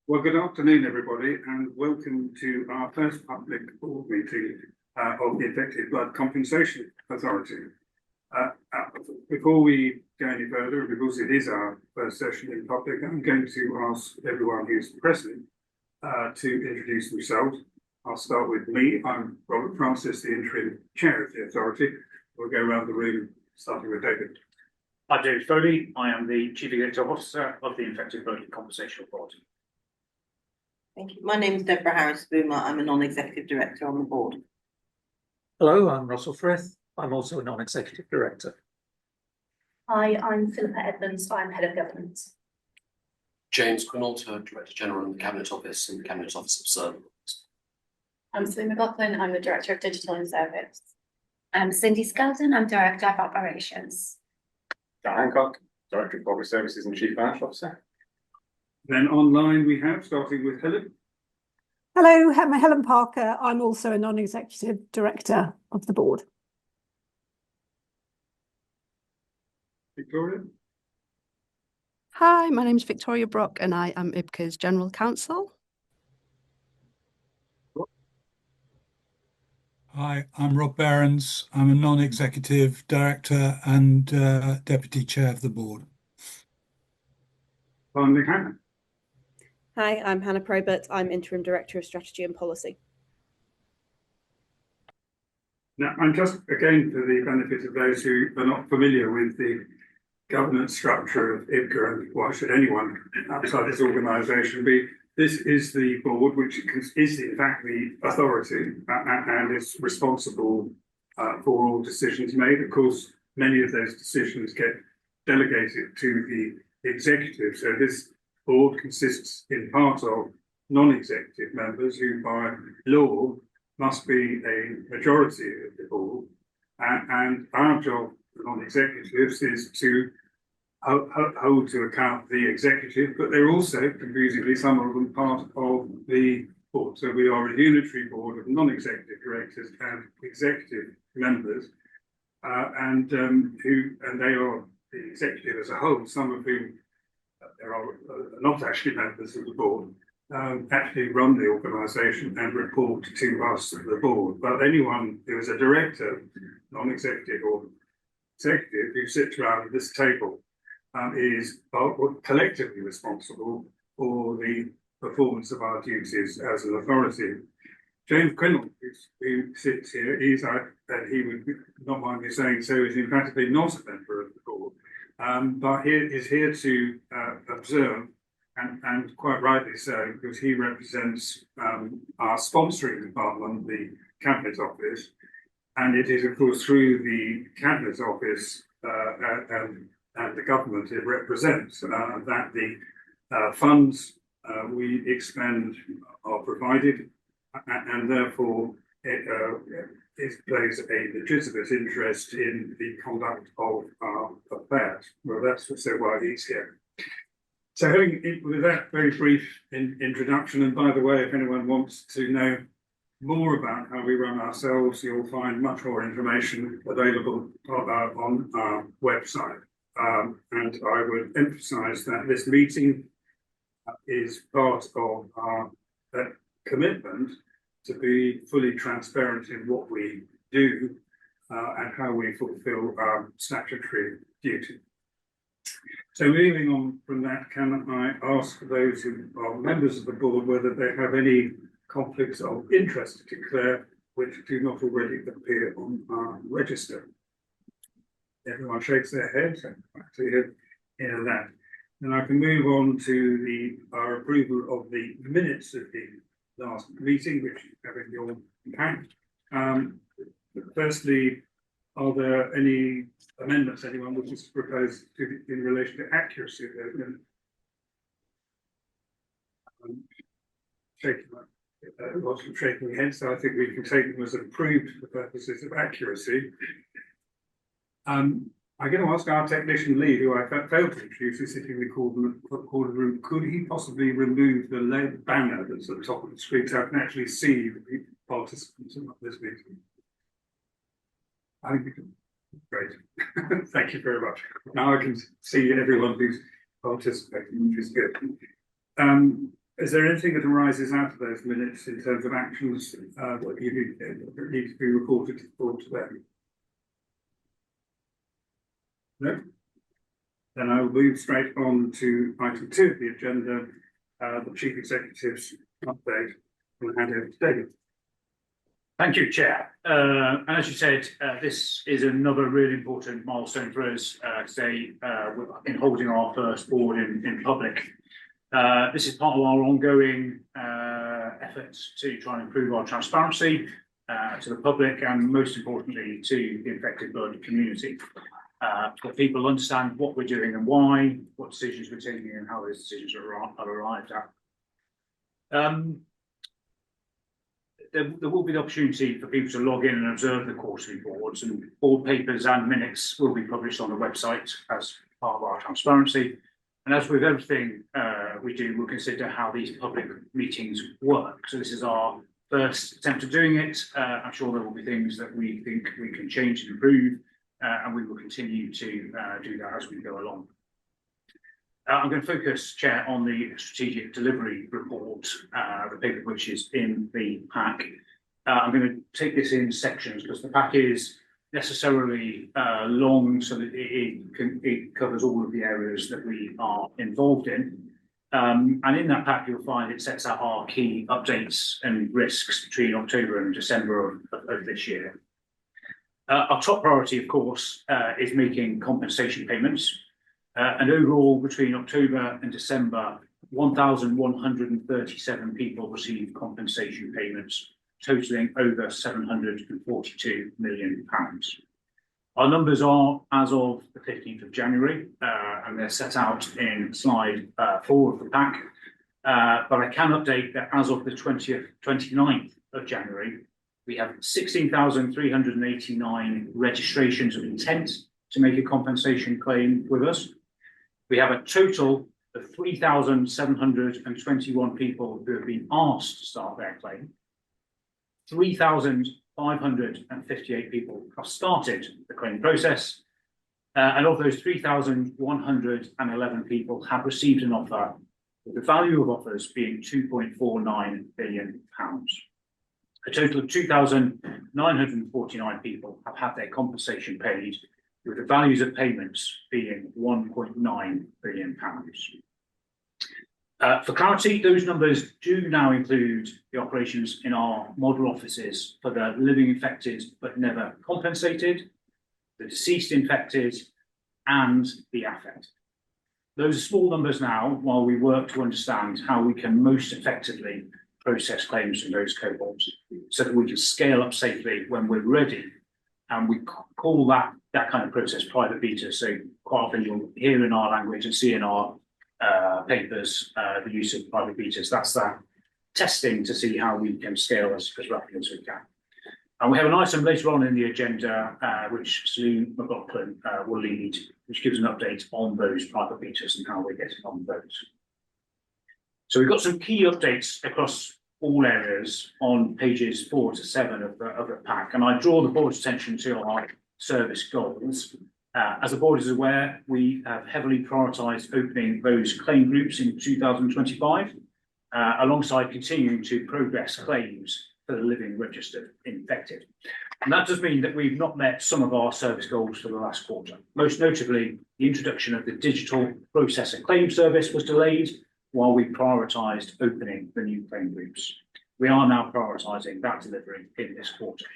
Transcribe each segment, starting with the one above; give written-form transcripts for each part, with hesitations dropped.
Well, good afternoon, everybody, and welcome to our first public board meeting of the Infected Blood Compensation Authority. Before we go any further, because it is our first session in public, I'm going to ask everyone who's present to introduce themselves. I'll start with me. I'm Robert Francis, the interim chair of the authority. We'll go around the room, starting with David. I'm David Foley. I am the Chief Executive Officer of the Infected Blood Compensation Authority. Thank you. My name is Deborah Harris-Boomer. I'm a non-executive director on the board. Hello, I'm Russell Frith. I'm also a non-executive director. Hi, I'm Philippa Edmonds. I'm head of governance. James Quinault, Director General in the Cabinet Office and Cabinet Office of Service. I'm Sue McLaughlin. I'm the Director of Digital and Service. I'm Cindy Skelton. I'm Director of Operations. John Hancock, Director of Public Services and Chief Financial Officer. Then online we have, starting with Helen. Hello, I'm Helen Parker. I'm also a non-executive director of the board. Victoria. Hi, my name is Victoria Brock and I am IBCA's General Counsel. Hi, I'm Rob Behrens. I'm a non-executive director and deputy chair of the board. Finally, Hannah. Hi, I'm Hannah Probert. I'm Interim Director of Strategy and Policy. Now, I'm just, again, for the benefit of those who are not familiar with the governance structure of IBCA, and why should anyone outside this organisation be, this is the board, which is in fact the authority and is responsible for all decisions made. Of course, many of those decisions get delegated to the executive. So this board consists in part of non-executive members who by law must be a majority of the board. And our job for non-executives is to hold to account the executive, but they're also, confusingly, some of them part of the board. So we are a unitary board of non-executive directors and executive members, and they are the executive as a whole, some of whom there are not actually members of the board, actually run the organisation and report to us, the board. But anyone who is a director, non-executive or executive, who sits around this table is collectively responsible for the performance of our duties as an authority. James Quinault, who sits here, and he would not mind me saying so, is emphatically not a member of the board. But he is here to observe, and quite rightly so, because he represents our sponsoring department, the Cabinet Office, and it is, of course, through the Cabinet Office and the government it represents that the funds we expend are provided, and therefore it plays a legitimate interest in the conduct of our affairs. Well, that's why he's here. So with that very brief introduction, and by the way, if anyone wants to know more about how we run ourselves, you'll find much more information available on our website. And I would emphasise that this meeting is part of our commitment to be fully transparent in what we do and how we fulfil our statutory duty. So moving on from that, can I ask those who are members of the board whether they have any conflicts of interest to declare which do not already appear on our register? Everyone shakes their head, so I hear that. And I can move on to our approval of the minutes of the last meeting, which you have in your pack. Firstly, are there any amendments anyone wishes to propose in relation to accuracy of those minutes? Shaking the head, so I think we can take them as approved for purposes of accuracy. I'm going to ask our technician Lee, who I failed to introduce, who's sitting in the corner room, could he possibly remove the lead banner that's at the top of the screen so I can actually see the participants in this meeting? I think we can. Great. Thank you very much. Now I can see everyone who's participating, which is good. Is there anything that arises out of those minutes in terms of actions that need to be reported to the board today? No? Then I will move straight on to item 2 of the agenda, the Chief Executive's update. We'll hand over to David. Thank you, Chair. And as you said, this is another really important milestone for us today in holding our first board in public. This is part of our ongoing efforts to try and improve our transparency to the public and most importantly to the infected blood community. For people to understand what we're doing and why, what decisions we're taking and how those decisions are arrived at. There will be the opportunity for people to log in and observe the quarterly boards, and board papers and minutes will be published on the website as part of our transparency. And as with everything we do, we'll consider how these public meetings work. So this is our first attempt at doing it. I'm sure there will be things that we think we can change and improve, and we will continue to do that as we go along. I'm going to focus, Chair, on the strategic delivery report, the paper which is in the pack. I'm going to take this in sections because the pack is necessarily long, so that it covers all of the areas that we are involved in. And in that pack, you'll find it sets out our key updates and risks between October and December of this year. Our top priority, of course, is making compensation payments. And overall, between October and December, 1,137 people received compensation payments, totaling over £742 million. Our numbers are as of the 15th of January, and they're set out in slide 4 of the pack. But I can update that as of the 29th of January, we have 16,389 registrations of intent to make a compensation claim with us. We have a total of 3,721 people who have been asked to start their claim. 3,558 people have started the claim process. And of those 3,111 people have received an offer, with the value of offers being £2.49 billion. A total of 2,949 people have had their compensation paid, with the values of payments being £1.9 billion. For clarity, those numbers do now include the operations in our model offices for the living infected but never compensated, the deceased infected, and the affected. Those are small numbers now, while we work to understand how we can most effectively process claims from those cohorts so that we can scale up safely when we're ready. And we call that kind of process private beta. So quite often you'll hear in our language and see in our papers the use of private betas. That's that testing to see how we can scale as rapidly as we can. And we have an item later on in the agenda which Sue McLaughlin will lead, which gives an update on those private betas and how we're getting on those. So we've got some key updates across all areas on pages 4 to 7 of the pack, and I draw the board's attention to our service goals. As the board is aware, we have heavily prioritised opening those claim groups in 2025, alongside continuing to progress claims for the living registered infected. And that does mean that we've not met some of our service goals for the last quarter. Most notably, the introduction of the digital processor claim service was delayed, while we prioritised opening the new claim groups. We are now prioritising that delivery in this quarter.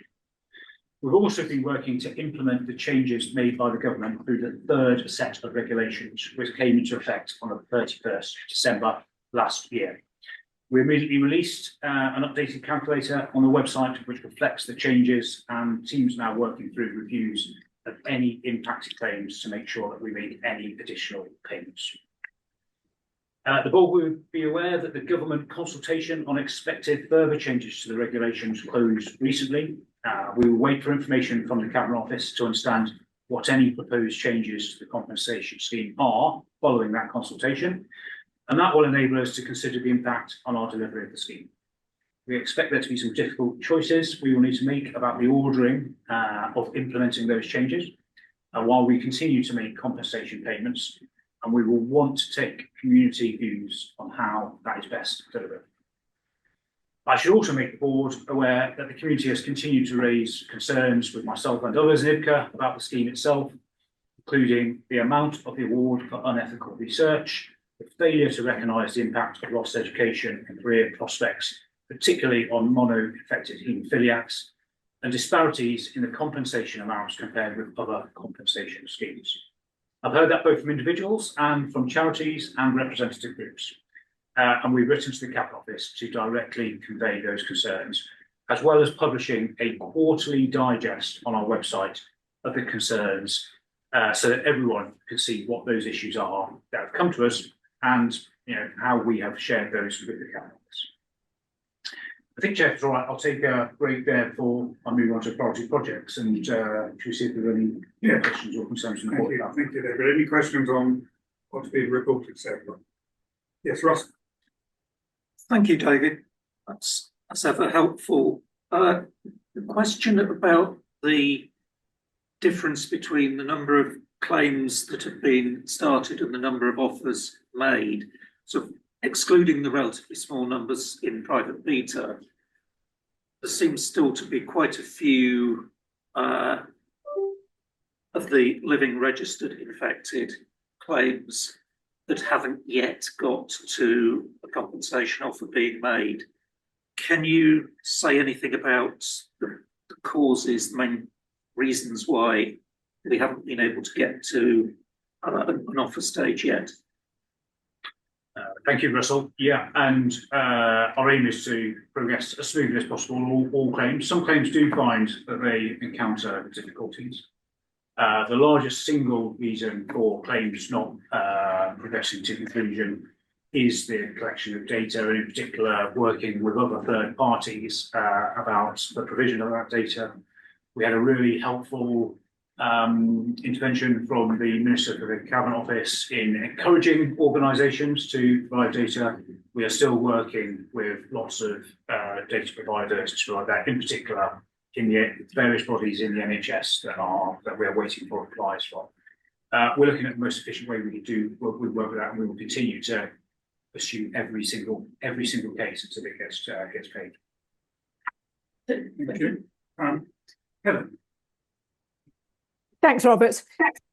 We've also been working to implement the changes made by the government through the third set of regulations, which came into effect on the 31st of December last year. We immediately released an updated calculator on the website, which reflects the changes, and teams now working through reviews of any impacted claims to make sure that we make any additional payments. The board will be aware that the government consultation on expected further changes to the regulations closed recently. We will wait for information from the Cabinet Office to understand what any proposed changes to the compensation scheme are following that consultation, and that will enable us to consider the impact on our delivery of the scheme. We expect there to be some difficult choices we will need to make about the ordering of implementing those changes, while we continue to make compensation payments, and and we will want to take community views on how that is best delivered. I should also make the board aware that the community has continued to raise concerns with myself and others in IBCA about the scheme itself, including the amount of the award for unethical research, the failure to recognise the impact of lost education and career prospects, particularly on mono-infected haemophiliacs, and disparities in the compensation amounts compared with other compensation schemes. I've heard that both from individuals and from charities and representative groups. And we've written to the Cabinet Office to directly convey those concerns, as well as publishing a quarterly digest on our website of the concerns, so that everyone can see what those issues are that have come to us and how we have shared those with the Cabinet Office. I think, Chair, it's all right. I'll take a break there before I move on to priority projects, and should we see if there are any questions or concerns from the board? Thank you, David. Any questions on what's been reported so far? Yes, Ross. Thank you, David. That's ever helpful. The question about the difference between the number of claims that have been started and the number of offers made, so excluding the relatively small numbers in private beta, there seems still to be quite a few of the living registered infected claims that haven't yet got to a compensation offer being made. Can you say anything about the causes, the main reasons why we haven't been able to get to an offer stage yet? Thank you, Russell. Yeah, and our aim is to progress as smoothly as possible on all claims. Some claims do find that they encounter difficulties. The largest single reason for claims not progressing to conclusion is the collection of data, and in particular working with other third parties about the provision of that data. We had a really helpful intervention from the Minister for the Cabinet Office in encouraging organisations to provide data. We are still working with lots of data providers to provide that, in particular in the various bodies in the NHS that we are waiting for replies from. We're looking at the most efficient way we can do. We work with that, and we will continue to pursue every single case until it gets paid. Thank you. Helen. Thanks, Robert.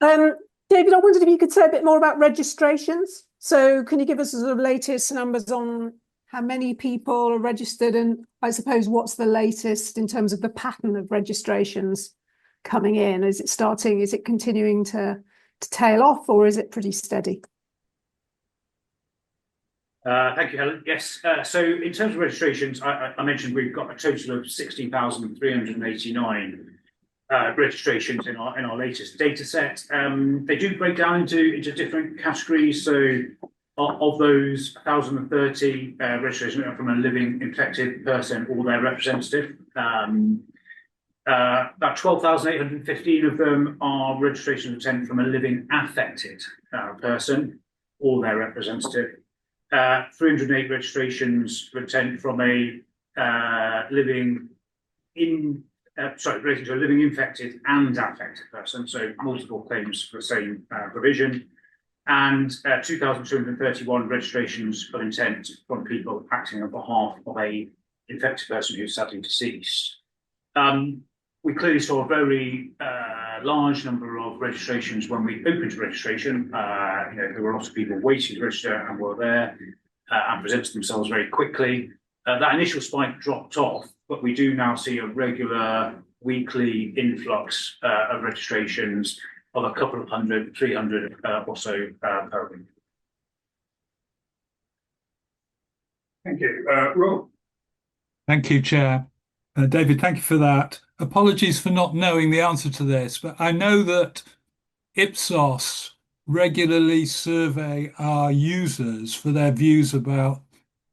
David, I wondered if you could say a bit more about registrations. So can you give us the sort of latest numbers on how many people are registered, and I suppose what's the latest in terms of the pattern of registrations coming in? Is it continuing to tail off, or is it pretty steady? Thank you, Helen. Yes, so in terms of registrations, I mentioned we've got a total of 16,389 registrations in our latest data set. They do break down into different categories. So of those, 1,030 registrations are from a living infected person or their representative. About 12,815 of them are registrations obtained from a living affected person or their representative. 308 registrations obtained from a relating to a living infected and affected person, so multiple claims for the same provision, and 2,231 registrations of intent from people acting on behalf of a infected person who's sadly deceased. We clearly saw a very large number of registrations when we opened registration. There were lots of people waiting to register and were there and presented themselves very quickly. That initial spike dropped off, but we do now see a regular weekly influx of registrations of a couple of hundred, 300 or so per week. Thank you. Rob. Thank you, Chair. David, thank you for that. Apologies for not knowing the answer to this, but I know that Ipsos regularly survey our users for their views about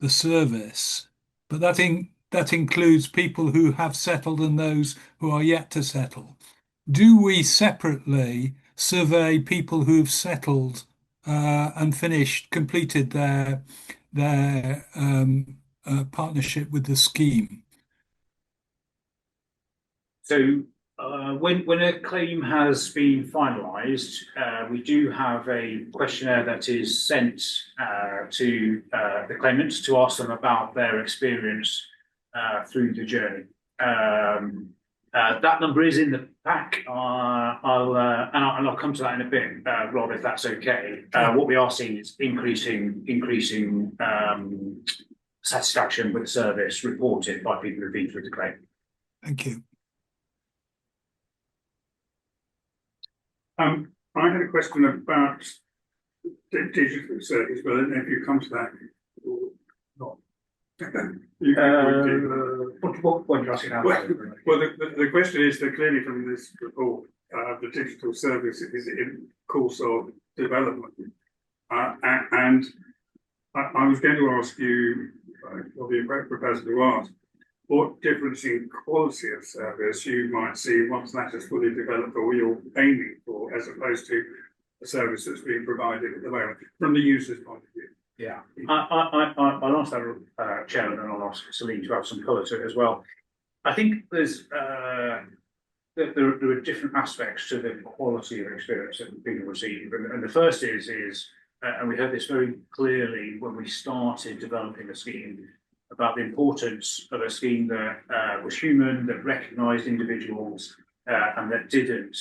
the service, but that includes people who have settled and those who are yet to settle. Do we separately survey people who've settled and completed their partnership with the scheme? So When a claim has been finalised, we do have a questionnaire that is sent to the claimants to ask them about their experience through the journey. That number is in the pack. I'll come to that in a bit, Rob, if that's okay. What we are seeing is increasing satisfaction with the service reported by people who've been through the claim. Thank you. I had a question about the digital service, but I don't know if you come to that or not. What are you asking now? Well, the question is that clearly from this report, the digital service is in course of development. And I was going to ask you, probably a great proposal to ask, what difference in quality of service you might see once that is fully developed, or you're aiming for, as opposed to the service that's being provided at the moment, from the user's point of view. Yeah, I'll ask that, Chair, and then I'll ask Celine to add some colour to it as well. I think there's there are different aspects to the quality of experience that people receive, and the first is and we heard this very clearly when we started developing the scheme, about the importance of a scheme that was human, that recognised individuals, and that didn't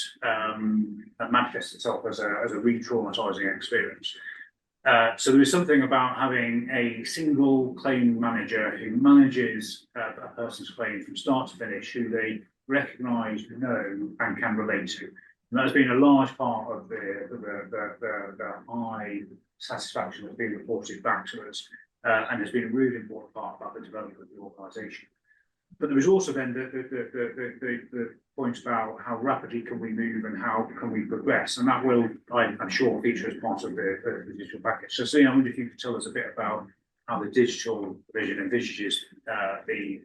manifest itself as a re-traumatising experience. So there is something about having a single claim manager who manages a person's claim from start to finish, who they recognise, know, and can relate to. And that has been a large part of the high satisfaction that's been reported back to us, and has been a really important part about the development of the organisation. But there is also then the point about how rapidly can we move and how can we progress, and that will, I'm sure, feature as part of the digital package. So, Celine, I wonder if you could tell us a bit about how the digital vision envisages the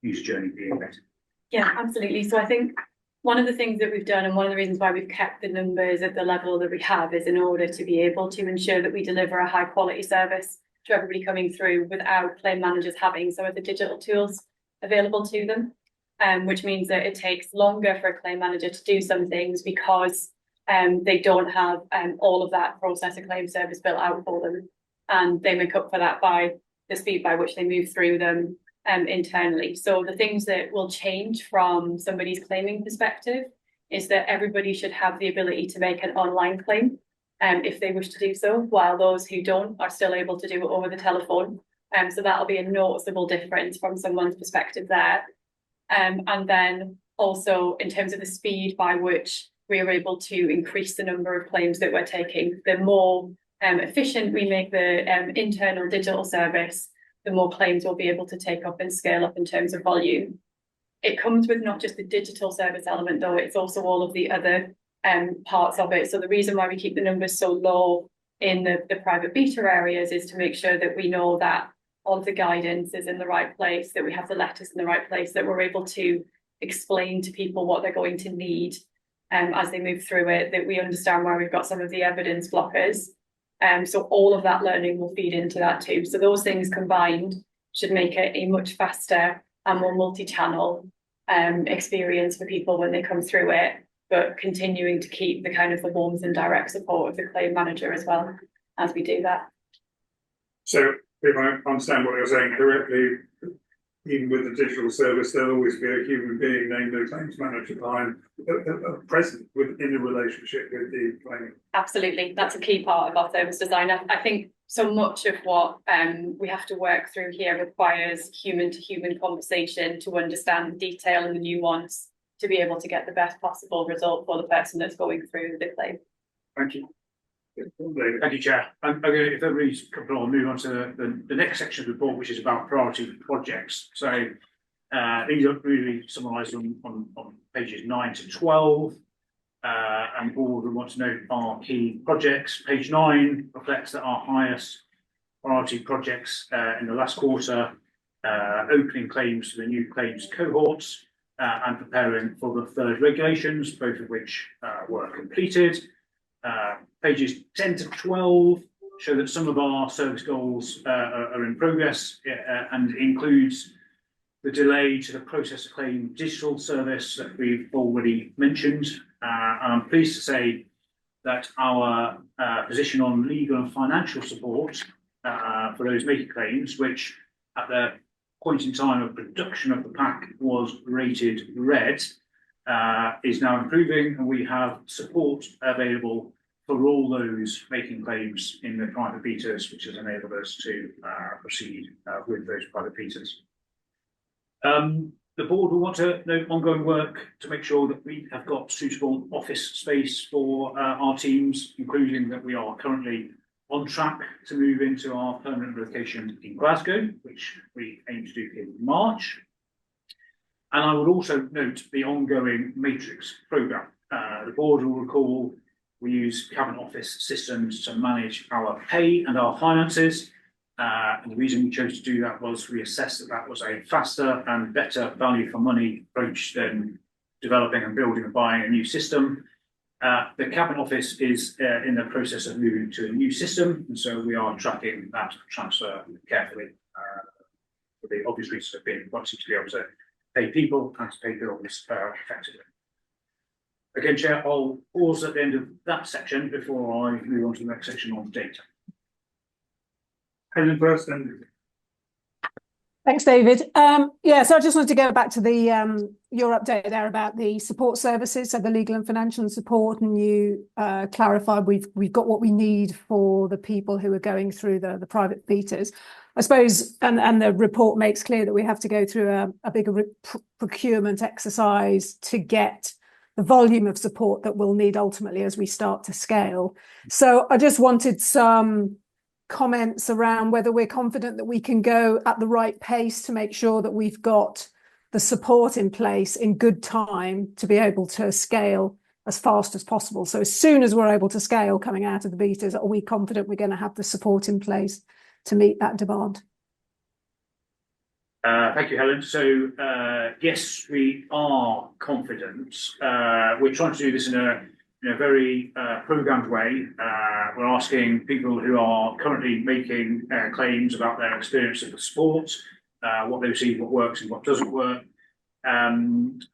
user journey being better. Yeah, absolutely. So I think one of the things that we've done, and one of the reasons why we've kept the numbers at the level that we have, is in order to be able to ensure that we deliver a high quality service to everybody coming through without claim managers having some of the digital tools available to them, which means that it takes longer for a claim manager to do some things because they don't have all of that process of claim service built out for them, and they make up for that by the speed by which they move through them internally. So the things that will change from somebody's claiming perspective is that everybody should have the ability to make an online claim if they wish to do so, while those who don't are still able to do it over the telephone. So that'll be a noticeable difference from someone's perspective there. And then also in terms of the speed by which we are able to increase the number of claims that we're taking, the more efficient we make the internal digital service, the more claims we'll be able to take up and scale up in terms of volume. It comes with not just the digital service element though, it's also all of the other parts of it. So the reason why we keep the numbers so low in the private beta areas is to make sure that we know that all of the guidance is in the right place, that we have the letters in the right place, that we're able to explain to people what they're going to need as they move through it, that we understand where we've got some of the evidence blockers. So all of that learning will feed into that too. So those things combined should make it a much faster and more multi-channel experience for people when they come through it, but continuing to keep the kind of the warmth and direct support of the claim manager as well as we do that. So if I understand what you're saying correctly, even with the digital service, there'll always be a human being named the claims manager behind, present in a relationship with the claimant. Absolutely, that's a key part of our service design. I think so much of what we have to work through here requires human-to-human conversation to understand the detail and the nuance to be able to get the best possible result for the person that's going through the claim. Thank you. Thank you, Chair. I'm going to, if everybody's comfortable, I'll move on to the next section of the report, which is about priority projects. So these are really summarised on pages 9 to 12. And the board will want to note our key projects. Page 9 reflects that our highest priority projects in the last quarter, opening claims to the new claims cohorts and preparing for the third regulations, both of which were completed. Pages 10 to 12 show that some of our service goals are in progress and includes the delay to the process of claim digital service that we've already mentioned. And I'm pleased to say that our position on legal and financial support for those making claims, which at the point in time of production of the pack was rated red, is now improving, and we have support available for all those making claims in the private beaters, which has enabled us to proceed with those private beaters. The board will want to note ongoing work to make sure that we have got suitable office space for our teams, including that we are currently on track to move into our permanent location in Glasgow, which we aim to do in March. And I would also note the ongoing Matrix programme. The board will recall we use Cabinet Office systems to manage our pay and our finances. And the reason we chose to do that was we assessed that that was a faster and better value for money approach than developing and building and buying a new system. The Cabinet Office is in the process of moving to a new system, and so we are tracking that transfer carefully for the obvious reasons of being wanting to be able to pay people and to pay bills effectively. Again, Chair, I'll pause at the end of that section before I move on to the next section on data. Helen first, then. Thanks, David. Yeah, so I just wanted to go back to the your update there about the support services, so the legal and financial support, and you clarified we've got what we need for the people who are going through the private beaters. I suppose, and the report makes clear that we have to go through a bigger procurement exercise to get the volume of support that we'll need ultimately as we start to scale. So I just wanted some comments around whether we're confident that we can go at the right pace to make sure that we've got the support in place in good time to be able to scale as fast as possible. So as soon as we're able to scale coming out of the beaters, are we confident we're going to have the support in place to meet that demand? Thank you, Helen. So yes, we are confident. We're trying to do this in a very programmed way. We're asking people who are currently making claims about their experience of the sport, what they've seen, what works and what doesn't work.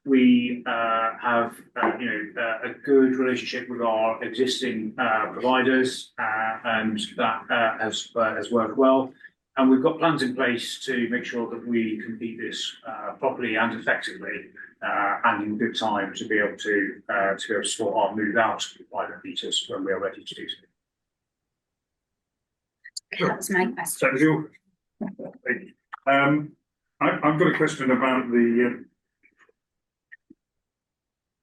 We have a good relationship with our existing providers, and that has worked well. And we've got plans in place to make sure that we complete this properly and effectively, and in good time to be able to support our move out of private beaters when we are ready to do so. That was my question. That was your. I've got a question about the.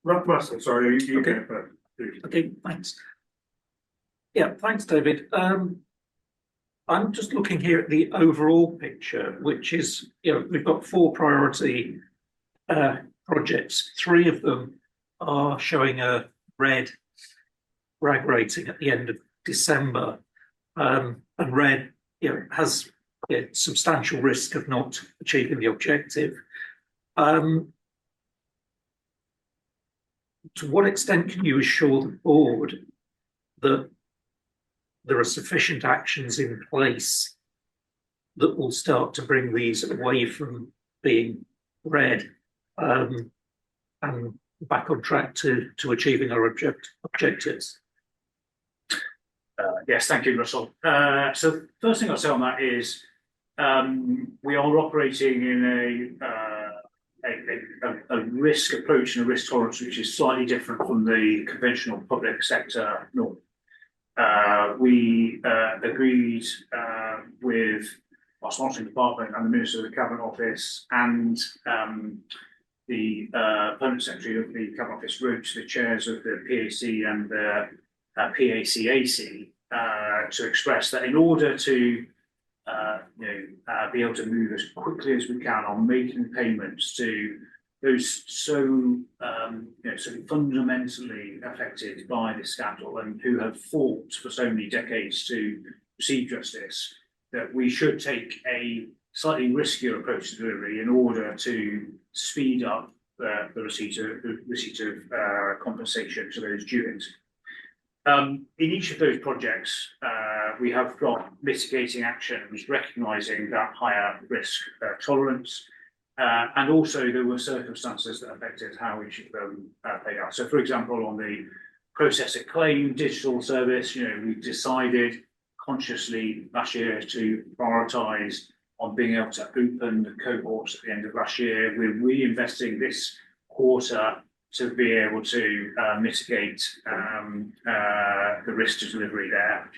Russell, sorry, you Okay. go first. Okay, thanks. Yeah, thanks, David. I'm just looking here at the overall picture, which is, we've got 4 priority projects. 3 of them are showing a red RAG rating at the end of December, and red, has substantial risk of not achieving the objective. To what extent can you assure the board that there are sufficient actions in place that will start to bring these away from being red, and back on track to achieving our objectives? Yes, thank you, Russell. So first thing I'll say on that is we are operating in a risk approach and a risk tolerance which is slightly different from the conventional public sector norm. We agreed with our sponsoring department and the Minister of the Cabinet Office and the Permanent Secretary of the Cabinet Office wrote to the chairs of the PAC and the PACAC to express that in order to be able to move as quickly as we can on making payments to those so fundamentally affected by this scandal and who have fought for so many decades to receive justice, that we should take a slightly riskier approach to delivery in order to speed up the receipt of compensation to those due. In each of those projects, we have got mitigating actions, recognising that higher risk tolerance. And also there were circumstances that affected how we should pay out. So for example, on the process of claim digital service, we decided consciously last year to prioritise on being able to open the cohorts at the end of last year. We're reinvesting this quarter to be able to mitigate the risk to delivery there.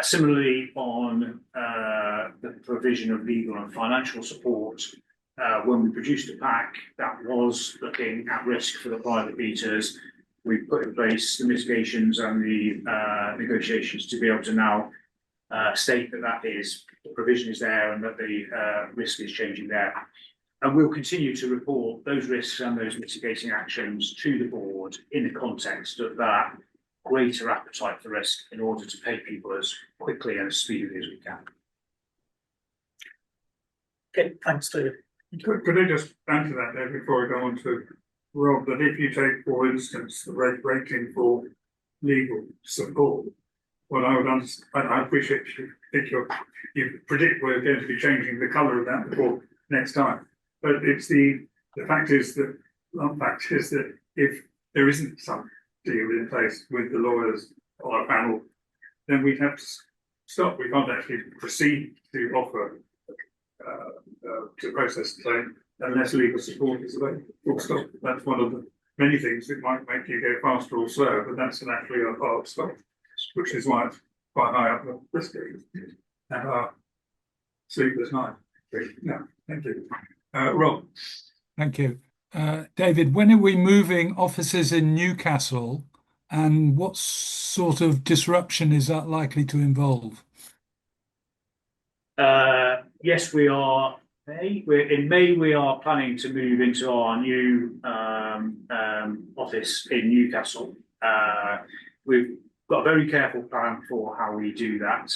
Similarly, on the provision of legal and financial support, when we produced a pack that was looking at risk for the private meters, we put in place the mitigations and the negotiations to be able to now state that the provision is there and that the risk is changing there. And we'll continue to report those risks and those mitigating actions to the board in the context of that greater appetite for risk in order to pay people as quickly and as speedily as we can. Okay, thanks, David. Could I just add to that there before I go on to Rob, that if you take, for instance, the rating for legal support, well, I would understand, I appreciate you predict we're going to be changing the colour of that before next time. But it's the fact is that if there isn't some deal in place with the lawyers on our panel, then we'd have to stop. We can't actually proceed to offer to process the claim unless legal support is available. Full stop. That's one of the many things that might make you go faster or slower, but that's naturally a hard stop, which is why it's quite high up the list and our sleepless night. No, thank you. Rob. Thank you. David, when are we moving offices in Newcastle, and what sort of disruption is that likely to involve? Yes, we are. In May, we are planning to move into our new office in Newcastle. We've got a very careful plan for how we do that.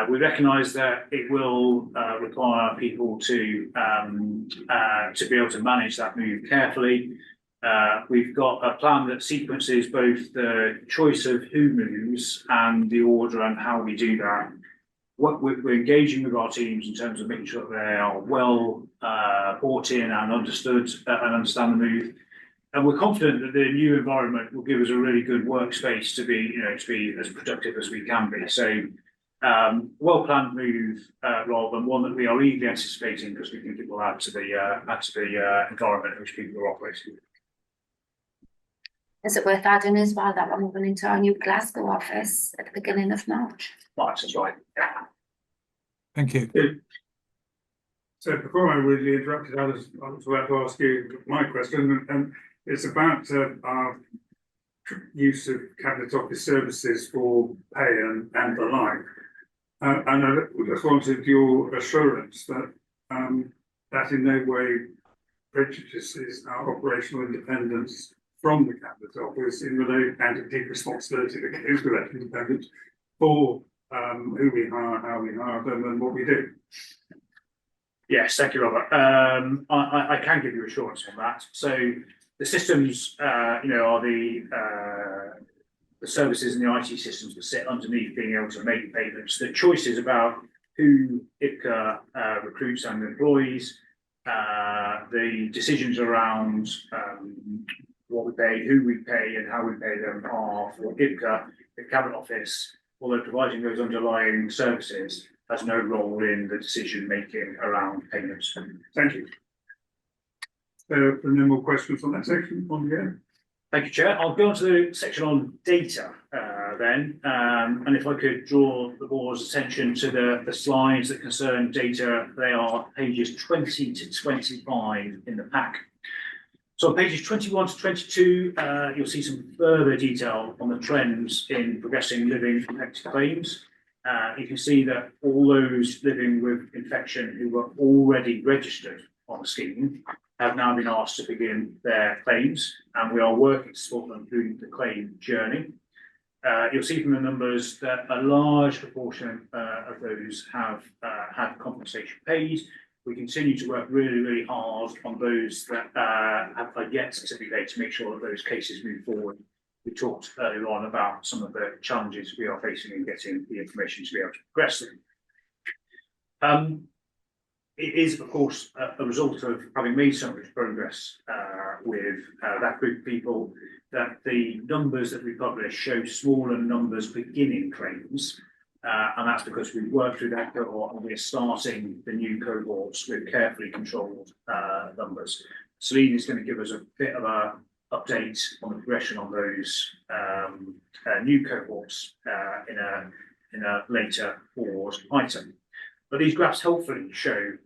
We recognise that it will require people to be able to manage that move carefully. We've got a plan that sequences both the choice of who moves and the order and how we do that. What we're engaging with our teams in terms of making sure that they are well bought in and understood and understand the move. And we're confident that the new environment will give us a really good workspace to be as productive as we can be. So well-planned move, Rob, and one that we are eagerly anticipating because we think it will add to the environment in which people are operating. Is it worth adding as well that we're moving into our new Glasgow office at the beginning of March? March, that's right. Yeah. Thank you. So before I really interrupted, I was about to ask you my question, and it's about our use of Cabinet Office services for pay and the like. And I just wanted your assurance that that in no way prejudices our operational independence from the Cabinet Office in relation and indeed responsibility that goes with that independence for who we hire, how we hire them, and what we do. Yes, thank you, Robert. I can give you assurance on that. So the systems, are the services and the IT systems that sit underneath being able to make payments. The choices about who IBCA recruits and employs, the decisions around what we pay, who we pay, and how we pay them are for IBCA. The Cabinet Office, although providing those underlying services, has no role in the decision making around payments. Thank you. And no more questions on that section on the end. Thank you, Chair. I'll go on to the section on data then. And if I could draw the board's attention to the slides that concern data, they are pages 20 to 25 in the pack. So on pages 21 to 22, you'll see some further detail on the trends in progressing living infected claims. You can see that all those living with infection who were already registered on the scheme have now been asked to begin their claims, and we are working to support them through the claim journey. You'll see from the numbers that a large proportion of those have had compensation paid. We continue to work really, really hard on those that have yet to be paid to make sure that those cases move forward. We talked earlier on about some of the challenges we are facing in getting the information to be able to progress them. it is, of course, a result of having made so much progress with that group of people, that the numbers that we publish show smaller numbers beginning claims. And that's because we've worked through that cohort and we're starting the new cohorts with carefully controlled numbers. Celine is going to give us a bit of a update on the progression on those new cohorts in a later board item. But these graphs helpfully show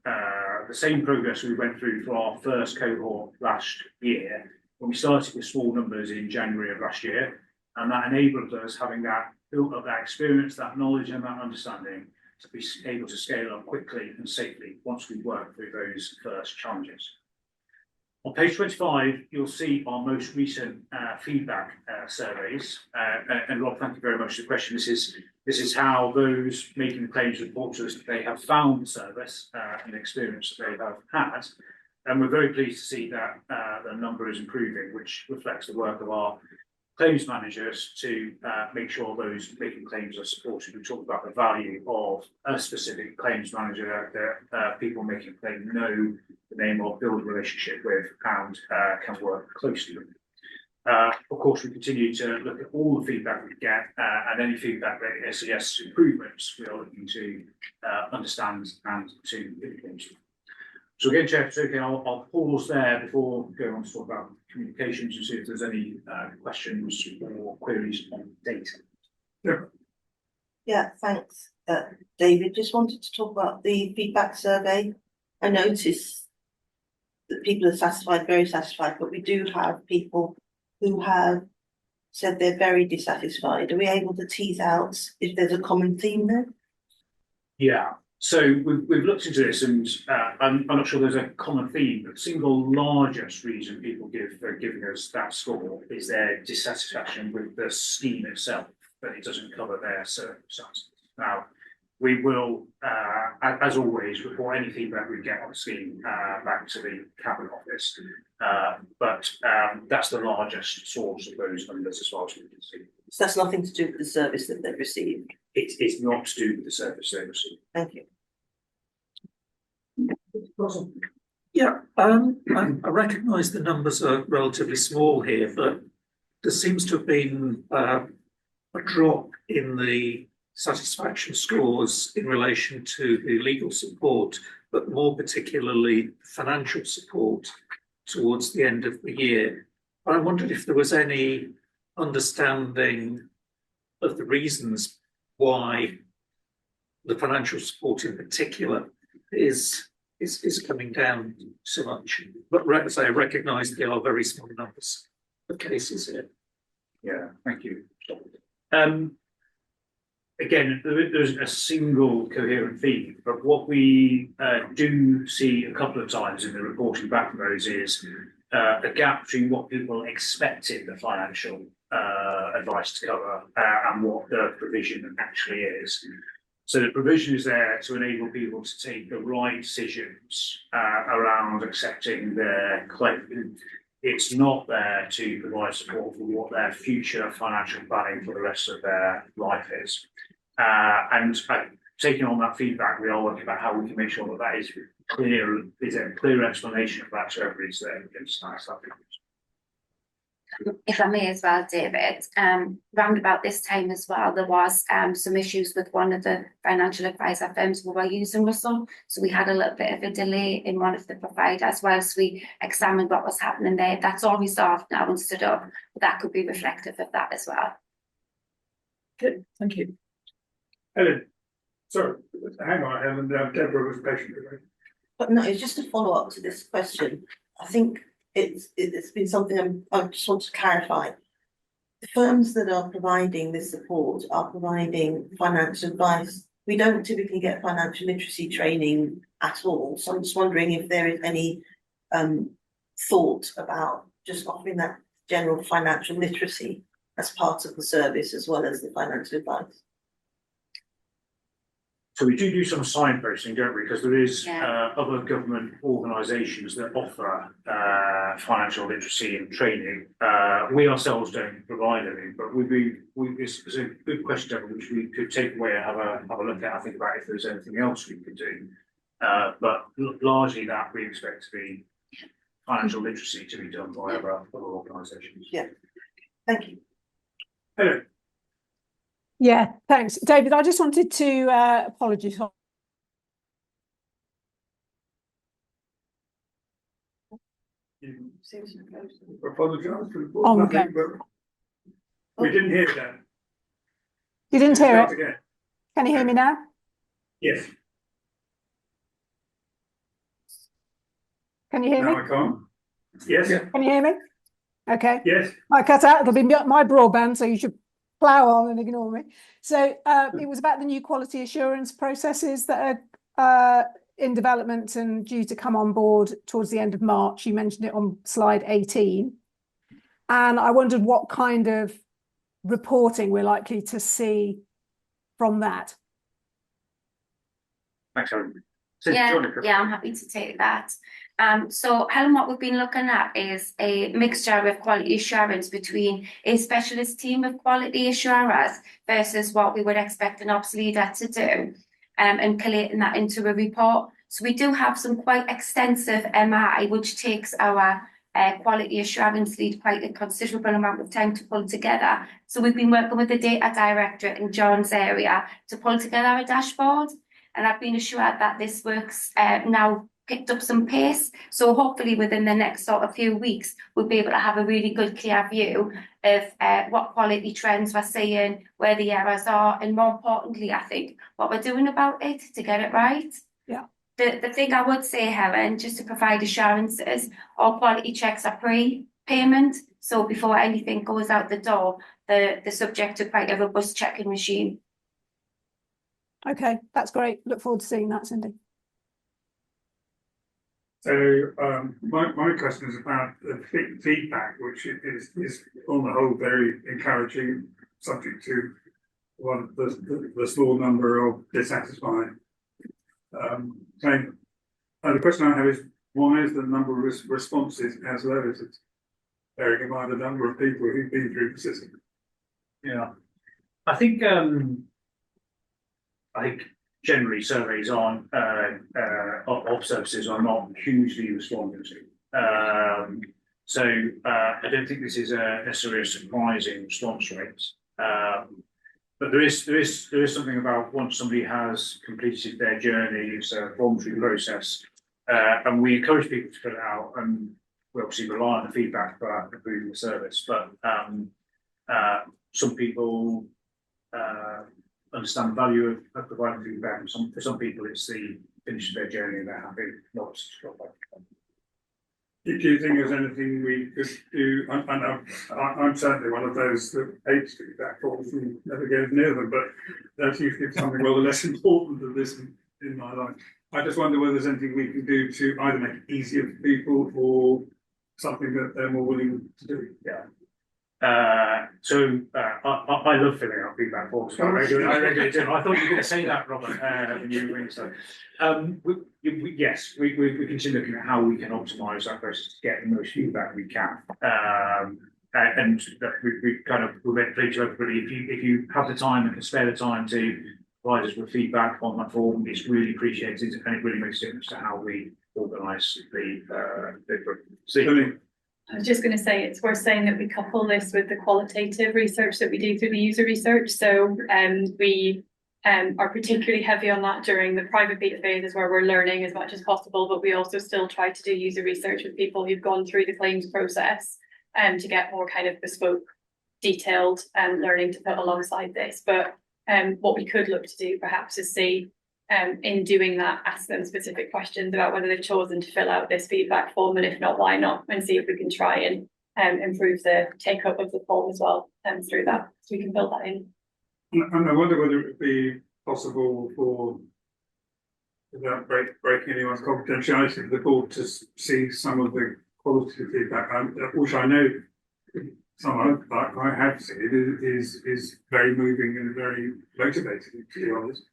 the same progress we went through for our first cohort last year, when we started with small numbers in January of last year, and that enabled us, having that built up that experience, that knowledge and that understanding, to be able to scale up quickly and safely once we work through those first challenges. On page 25, you'll see our most recent feedback surveys. And Rob, thank you very much for the question. This is how those making the claims report to us that they have found the service and the experience that they have had. And we're very pleased to see that the number is improving, which reflects the work of our claims managers to make sure those making claims are supported. We talk about the value of a specific claims manager that people making a claim know the name of, build a relationship with, and can work closely with. Of course, we continue to look at all the feedback we get, and any feedback that suggests improvements, we are looking to understand and to implement. So again, Chair, if it's okay, I'll pause there before going on to talk about communications and see if there's any questions or queries on data. Yeah, thanks, David. Just wanted to talk about the feedback survey. I noticed that people are satisfied, very satisfied, but we do have people who have said they're very dissatisfied. Are we able to tease out if there's a common theme there? Yeah. So we've looked into this, and I'm not sure there's a common theme, but the single largest reason people give for giving us that score is their dissatisfaction with the scheme itself, but it doesn't cover their circumstances. Now, we will, as always, report any feedback we get on the scheme back to the Cabinet Office, but that's the largest source of those numbers as far as we can see. So that's nothing to do with the service that they've received? It's not to do with the service they receive. Thank you. Yeah, I recognise the numbers are relatively small here, but there seems to have been a drop in the satisfaction scores in relation to the legal support, but more particularly financial support towards the end of the year. I wondered if there was any understanding of the reasons why the financial support in particular is coming down so much. But as I recognise, there are very small numbers of cases here. Yeah, thank you. Again, there's a single coherent theme, but what we do see a couple of times in the reporting back from those is a gap between what people expected the financial advice to cover and what the provision actually is. So the provision is there to enable people to take the right decisions around accepting their claim. It's not there to provide support for what their future financial planning for the rest of their life is. And taking on that feedback, we are working about how we can make sure that that is clear, is a clear explanation of that so everybody's there against that. If I may as well, David, round about this time as well, there was some issues with one of the financial advisor firms we were using, Russell. So we had a little bit of a delay in one of the providers whilst we examined what was happening there. That's all resolved now and stood up, but that could be reflective of that as well. Good, thank you. Helen, sorry, hang on, Helen, Deborah was patient. But no, it's just a follow up to this question. I think it's been something I just want to clarify. The firms that are providing this support are providing financial advice. We don't typically get financial literacy training at all. So I'm just wondering if there is any thought about just offering that general financial literacy as part of the service as well as the financial advice. So we do some signposting, don't we? Because there is other government organisations that offer financial literacy and training. We ourselves don't provide any, but it's a good question which we could take away and have a look at. I think about if there's anything else we could do. But largely that we expect to be financial literacy to be done by other organisations. Yeah, thank you. Hello. Yeah, thanks. David, I just wanted to apologies. Apologise for On we nothing, but we didn't hear that. You didn't hear Start it? again. Can you hear me now? Yes. Can you hear me? Now I can't. Yes. Can you hear me? Okay. Yes. I cut out. It'll be my broadband, so you should plough on and ignore me. So it was about the new quality assurance processes that are in development and due to come on board towards the end of March. You mentioned it on slide 18. And I wondered what kind of reporting we're likely to see from that. Thanks, Helen. Yeah, I'm happy to take that. So Helen, what we've been looking at is a mixture of quality assurance between a specialist team of quality assurers versus what we would expect an ops leader to do, and collating that into a report. So we do have some quite extensive MI, which takes our quality assurance lead quite a considerable amount of time to pull together. So we've been working with the data directorate in John's area to pull together a dashboard. And I've been assured that this work's now picked up some pace. So hopefully within the next sort of few weeks, we'll be able to have a really good, clear view of what quality trends we're seeing, where the errors are, and more importantly, I think, what we're doing about it to get it right. Yeah. The thing I would say, Helen, just to provide assurances, all quality checks are pre-payment. So before anything goes out the door, they're subject to quite a robust checking regime. Okay, that's great. Look forward to seeing that, Cindy. So my question is about the feedback, which is on the whole very encouraging, subject to the small number of dissatisfied. The question I have is, why is the number of responses as low as it? Bearing in mind the number of people who've been through the system. Yeah, I think generally surveys of services are not hugely responded to. So I don't think this is necessarily a surprising response rate. But there is something about once somebody has completed their journey, it's a voluntary process, and we encourage people to fill it out, and we obviously rely on the feedback for improving the service. But some people understand the value of providing feedback. For some people, it's the finish of their journey and they're happy not to drop back. Do you think there's anything we could do? I'm certainly one of those that hates feedback forms and never goes near them, but that's usually something rather less important than this in my life. I just wonder whether there's anything we can do to either make it easier for people or something that they're more willing to do. Yeah. I love filling out feedback forms. I regularly do. I thought you were going to say that, Robert, when you were going to say. Yes, we continue looking at how we can optimise that process to get the most feedback we can. And we're very clear to everybody, if you have the time and can spare the time to provide us with feedback on that form, it's really appreciated and it really makes a difference to how we organise the I was just going to say it's worth saying that we couple this with the qualitative research that we do through the user research. So we are particularly heavy on that during the private beta phases where we're learning as much as possible, but we also still try to do user research with people who've gone through the claims process to get more kind of bespoke, detailed learning to put alongside this. But what we could look to do perhaps is see in doing that, ask them specific questions about whether they've chosen to fill out this feedback form, and if not, why not, and see if we can try and improve the take up of the form as well through that, so we can build that in. And I wonder whether it would be possible for, without breaking anyone's confidentiality, the board to see some of the quality feedback, which I know some I have seen is very moving and very motivating, to be honest.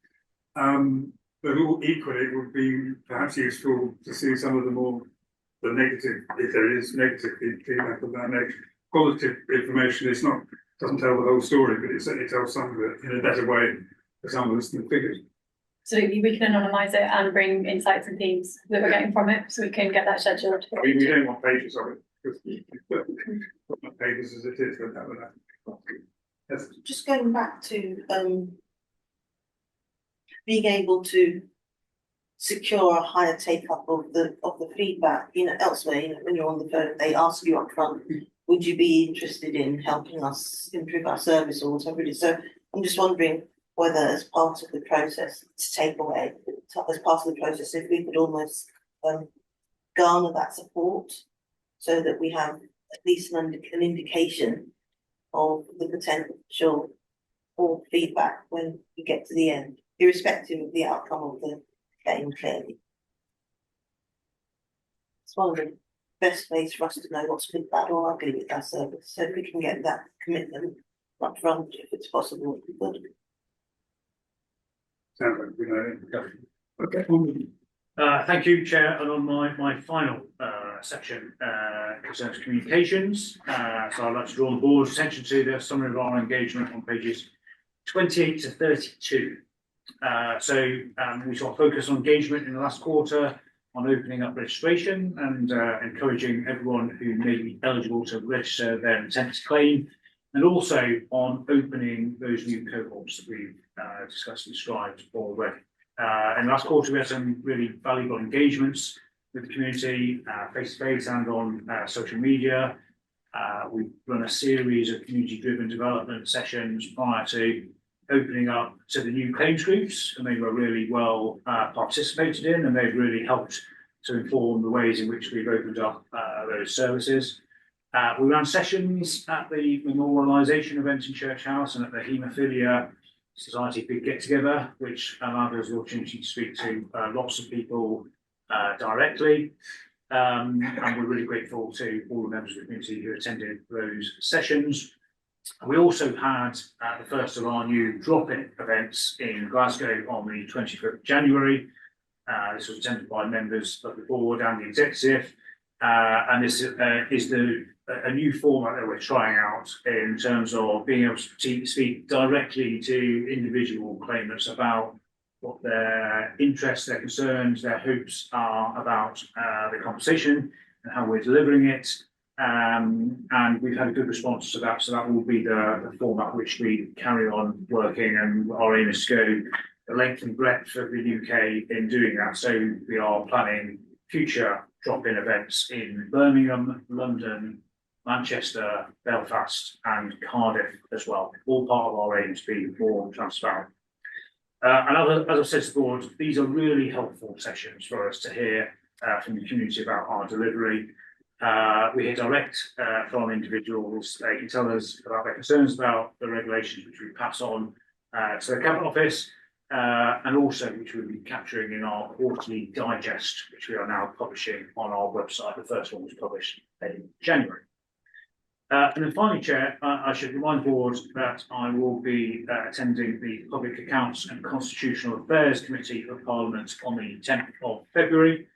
But equally, it would be perhaps useful to see some of the negative, if there is negative feedback of that nature. Positive information doesn't tell the whole story, but it certainly tells some of it in a better way for some of us than figures. absolutely, we can anonymise it and bring insights and themes that we're getting from it, so we can get that scheduled. I mean, we don't want pages of it, because not pages as it is, but that would have. Yes. Just going back to being able to secure a higher take up of the feedback, elsewhere, when you're on the phone, they ask you up front, would you be interested in helping us improve our service or whatever it is? So I'm just wondering whether as part of the process to take away, as part of the process, if we could almost garner that support so that we have at least an indication of the potential for feedback when we get to the end, irrespective of the outcome of the game, clearly. It's one of the best ways for us to know what's good, bad or ugly with our service. So if we can get that commitment up front, if it's possible, it'd be good. Sounds like we know. Okay. Thank you, Chair. And on my final section concerns communications. So I'd like to draw the board's attention to the summary of our engagement on pages 28 to 32. We saw a focus on engagement in the last quarter on opening up registration and encouraging everyone who may be eligible to register their intent to claim, and also on opening those new cohorts that we've discussed and described already. In the last quarter, we had some really valuable engagements with the community, face-to-face and on social media. We've run a series of community-driven development sessions prior to opening up to the new claims groups, and they were really well participated in, and they've really helped to inform the ways in which we've opened up those services. We ran sessions at the memorialisation event in Church House and at the Haemophilia Society big get together, which allowed us the opportunity to speak to lots of people directly. And we're really grateful to all the members of the community who attended those sessions. We also had the first of our new drop-in events in Glasgow on the 25th of January. This was attended by members of the board and the executive. And this is a new format that we're trying out in terms of being able to speak directly to individual claimants about what their interests, their concerns, their hopes are about the conversation and how we're delivering it. And we've had a good response to that. So that will be the format which we carry on working, and our aim is to go the length and breadth of the UK in doing that. So we are planning future drop-in events in Birmingham, London, Manchester, Belfast and Cardiff as well. All part of our aim to be more transparent. And as I've said to the board, these are really helpful sessions for us to hear from the community about our delivery. We hear direct from individuals. They can tell us about their concerns about the regulations which we pass on to the Cabinet Office, and also which we'll be capturing in our quarterly digest, which we are now publishing on our website. The first one was published in January. And then finally, Chair, I should remind the board that I will be attending the Public Accounts and Constitutional Affairs Committee of Parliament on the 10th of February.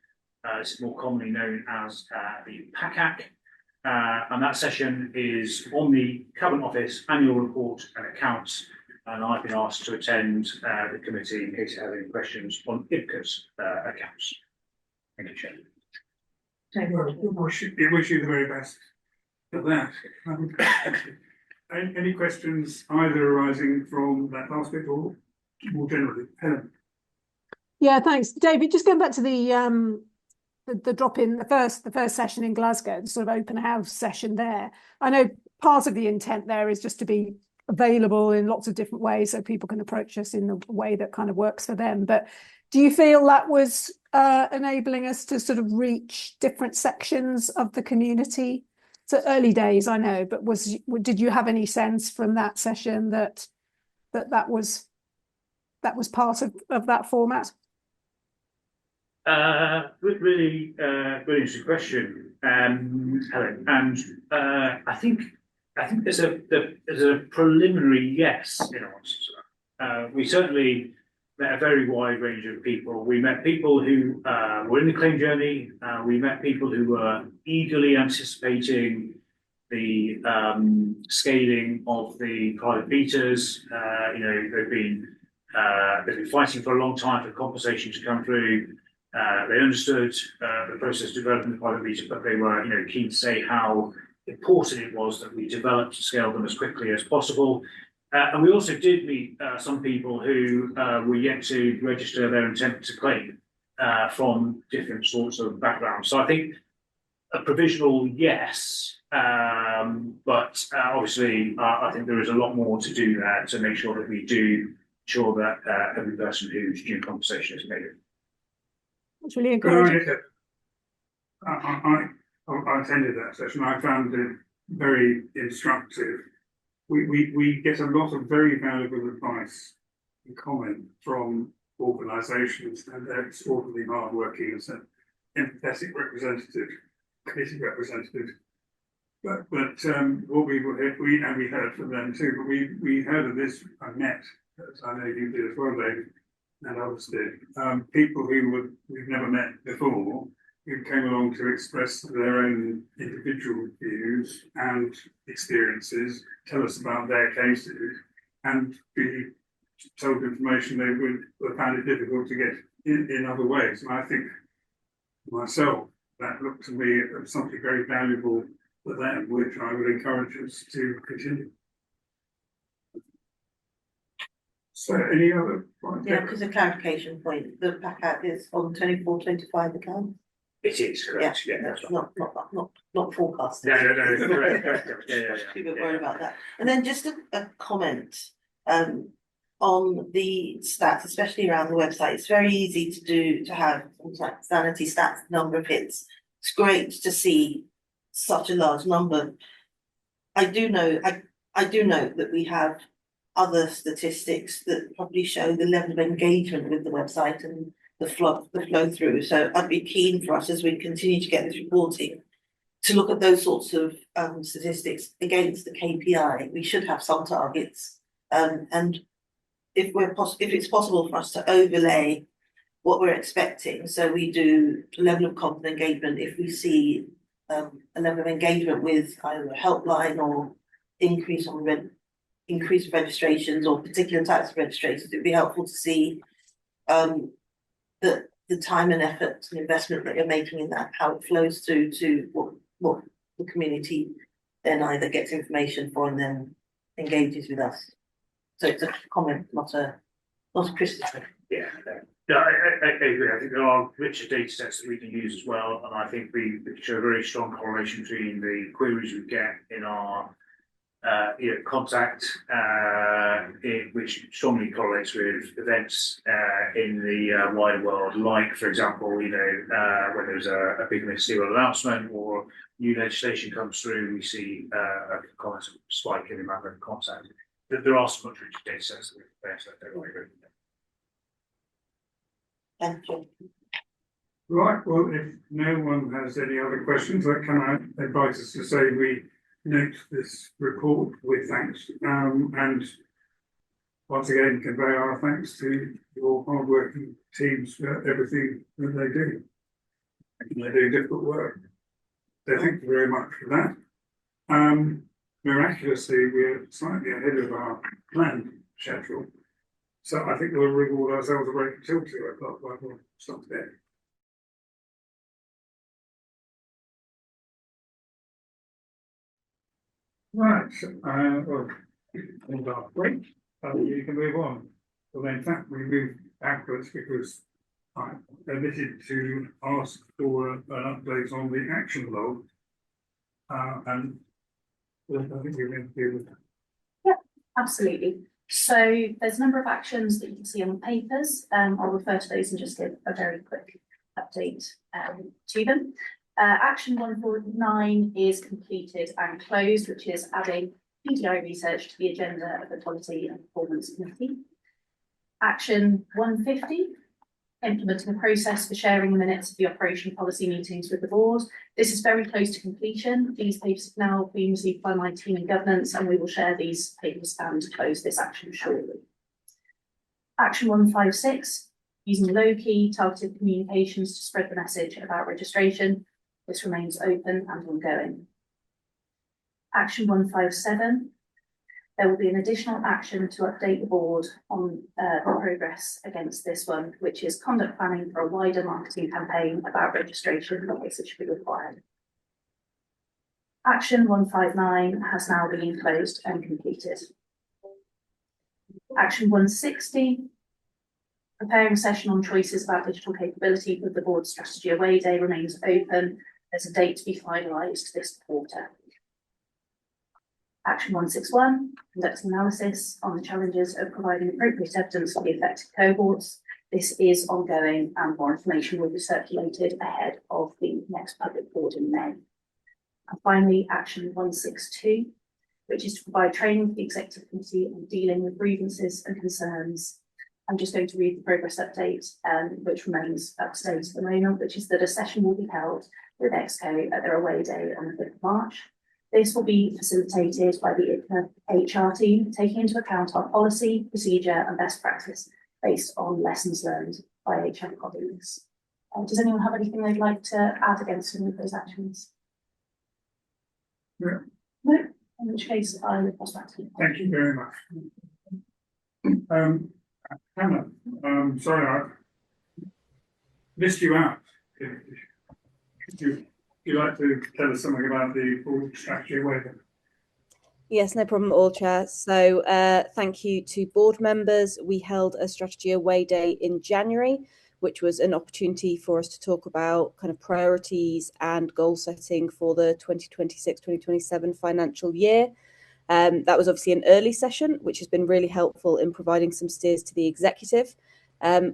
This is more commonly known as the PACAC. And that session is on the Cabinet Office annual report and accounts. And I've been asked to attend the committee in case you have any questions on IBCA's accounts. Thank you, Chair. We wish you the very best for that. Any questions either arising from that last bit or more generally? Helen? Yeah, thanks, David. Just going back to the drop in the first session in Glasgow, the sort of open house session there. I know part of the intent there is just to be available in lots of different ways so people can approach us in the way that kind of works for them. But do you feel that was enabling us to sort of reach different sections of the community? It's early days, I know, but did you have any sense from that session that was part of that format? Really interesting question, Helen. And I think there's a preliminary yes in answer to that. We certainly met a very wide range of people. We met people who were in the claim journey. We met people who were eagerly anticipating the scaling of the private beaters. They've been they've been fighting for a long time for compensation to come through. They understood the process of developing the pilot region, but they were, keen to say how important it was that we developed and scaled them as quickly as possible. And we also did meet some people who were yet to register their intent to claim from different sorts of backgrounds. So I think a provisional yes, but obviously I think there is a lot more to do there to make sure that we do ensure that every person who's due compensation is made. That's really encouraging. I attended that session. I found it very instructive. We get a lot of very valuable advice and comment from organisations, and they're extraordinarily hardworking and empathetic representative, committee representative. But what we heard from them too. But we heard of this. I met, as I know you did as well, David, and others did. People we've never met before, who came along to express their own individual views and experiences, tell us about their cases, and be told information they would found it difficult to get in other ways. And I think myself, that looked to me as something very valuable for them, which I would encourage us to continue. So any other? Yeah, because a clarification point, the pack is on 24-25 account. It is correct. Yeah, that's not forecasted. No, correct. Yeah. People worry about that. And then just a comment on the stats, especially around the website. It's very easy to have like sanity stats, number of hits. It's great to see such a large number. I do know that we have other statistics that probably show the level of engagement with the website and the flow through. So I'd be keen for us, as we continue to get this reporting, to look at those sorts of statistics against the KPI. We should have some targets, and if it's possible for us to overlay what we're expecting, so we do level of content engagement. If we see a level of engagement with either a helpline or increased registrations or particular types of registrations, it'd be helpful to see the time and effort and investment that you're making in that, how it flows through to what the community then either gets information for and then engages with us. So it's a comment, not a criticism. Yeah, I agree. I think there are richer data sets that we can use as well, and I think we show a very strong correlation between the queries we get in our contact, which strongly correlates with events in the wider world, like, for example, when there's a big ministerial announcement or new legislation comes through, we see a comment spike in the amount of contact. There are some much richer data sets that we can bear, so don't worry. Thank you. Right, well, if no one has any other questions, can I advise us to say we note this report with thanks, and once again convey our thanks to your hardworking teams for everything that they do. They do difficult work. So thank you very much for that. Miraculously, we're slightly ahead of our planned schedule, so I think we'll reward ourselves a break until 2 o'clock, but we'll stop there. Right, well, hold our break, you can move on. Well, in fact, we move backwards because I'm permitted to ask for an update on the action log. And I think we're going to deal with that. Yeah, absolutely. So there's a number of actions that you can see on the papers. I'll refer to those and just give a very quick update to them. Action 149 is completed and closed, which is adding PDI research to the agenda of the Quality and Performance Committee. Action 150, implementing a process for sharing the minutes of the operation policy meetings with the board. This is very close to completion. These papers have now been received by my team in governance, and we will share these papers and close this action shortly. Action 156, using low-key targeted communications to spread the message about registration. This remains open and ongoing. Action 157, There will be an additional action to update the board on the progress against this one, which is conduct planning for a wider marketing campaign about registration of this should be required. Action 159 has now been closed and completed. Action 160, preparing a session on choices about digital capability for the board strategy away day remains open. There's a date to be finalised this quarter. Action 161, conducting analysis on the challenges of providing appropriate evidence for the affected cohorts. This is ongoing and more information will be circulated ahead of the next public board in May. And finally, action 162, which is to provide training for the executive committee on dealing with grievances and concerns. I'm just going to read the progress update, which remains up to date at the moment, which is that a session will be held with EXCO at their away day on the 5th of March. This will be facilitated by the IBCA HR team, taking into account our policy, procedure and best practice based on lessons learned by HR colleagues. Does anyone have anything they'd like to add against any of those actions? Yeah. No? In which case, I will pass back to you. Thank you very much. Hannah, sorry, I missed you out. Would you like to tell us something about the board strategy waiver? Yes, no problem at all, Chair. So thank you to board members. We held a strategy away day in January, which was an opportunity for us to talk about kind of priorities and goal setting for the 2026-2027 financial year. That was obviously an early session, which has been really helpful in providing some steers to the executive.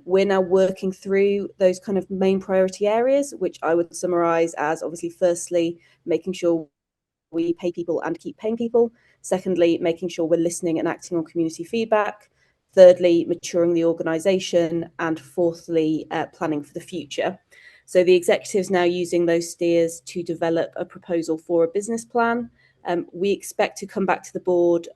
We're now working through those kind of main priority areas, which I would summarise as obviously, firstly, making sure we pay people and keep paying people. Secondly, making sure we're listening and acting on community feedback. Thirdly, maturing the organisation. And fourthly, planning for the future. So the executive's now using those steers to develop a proposal for a business plan. We expect to come back to the board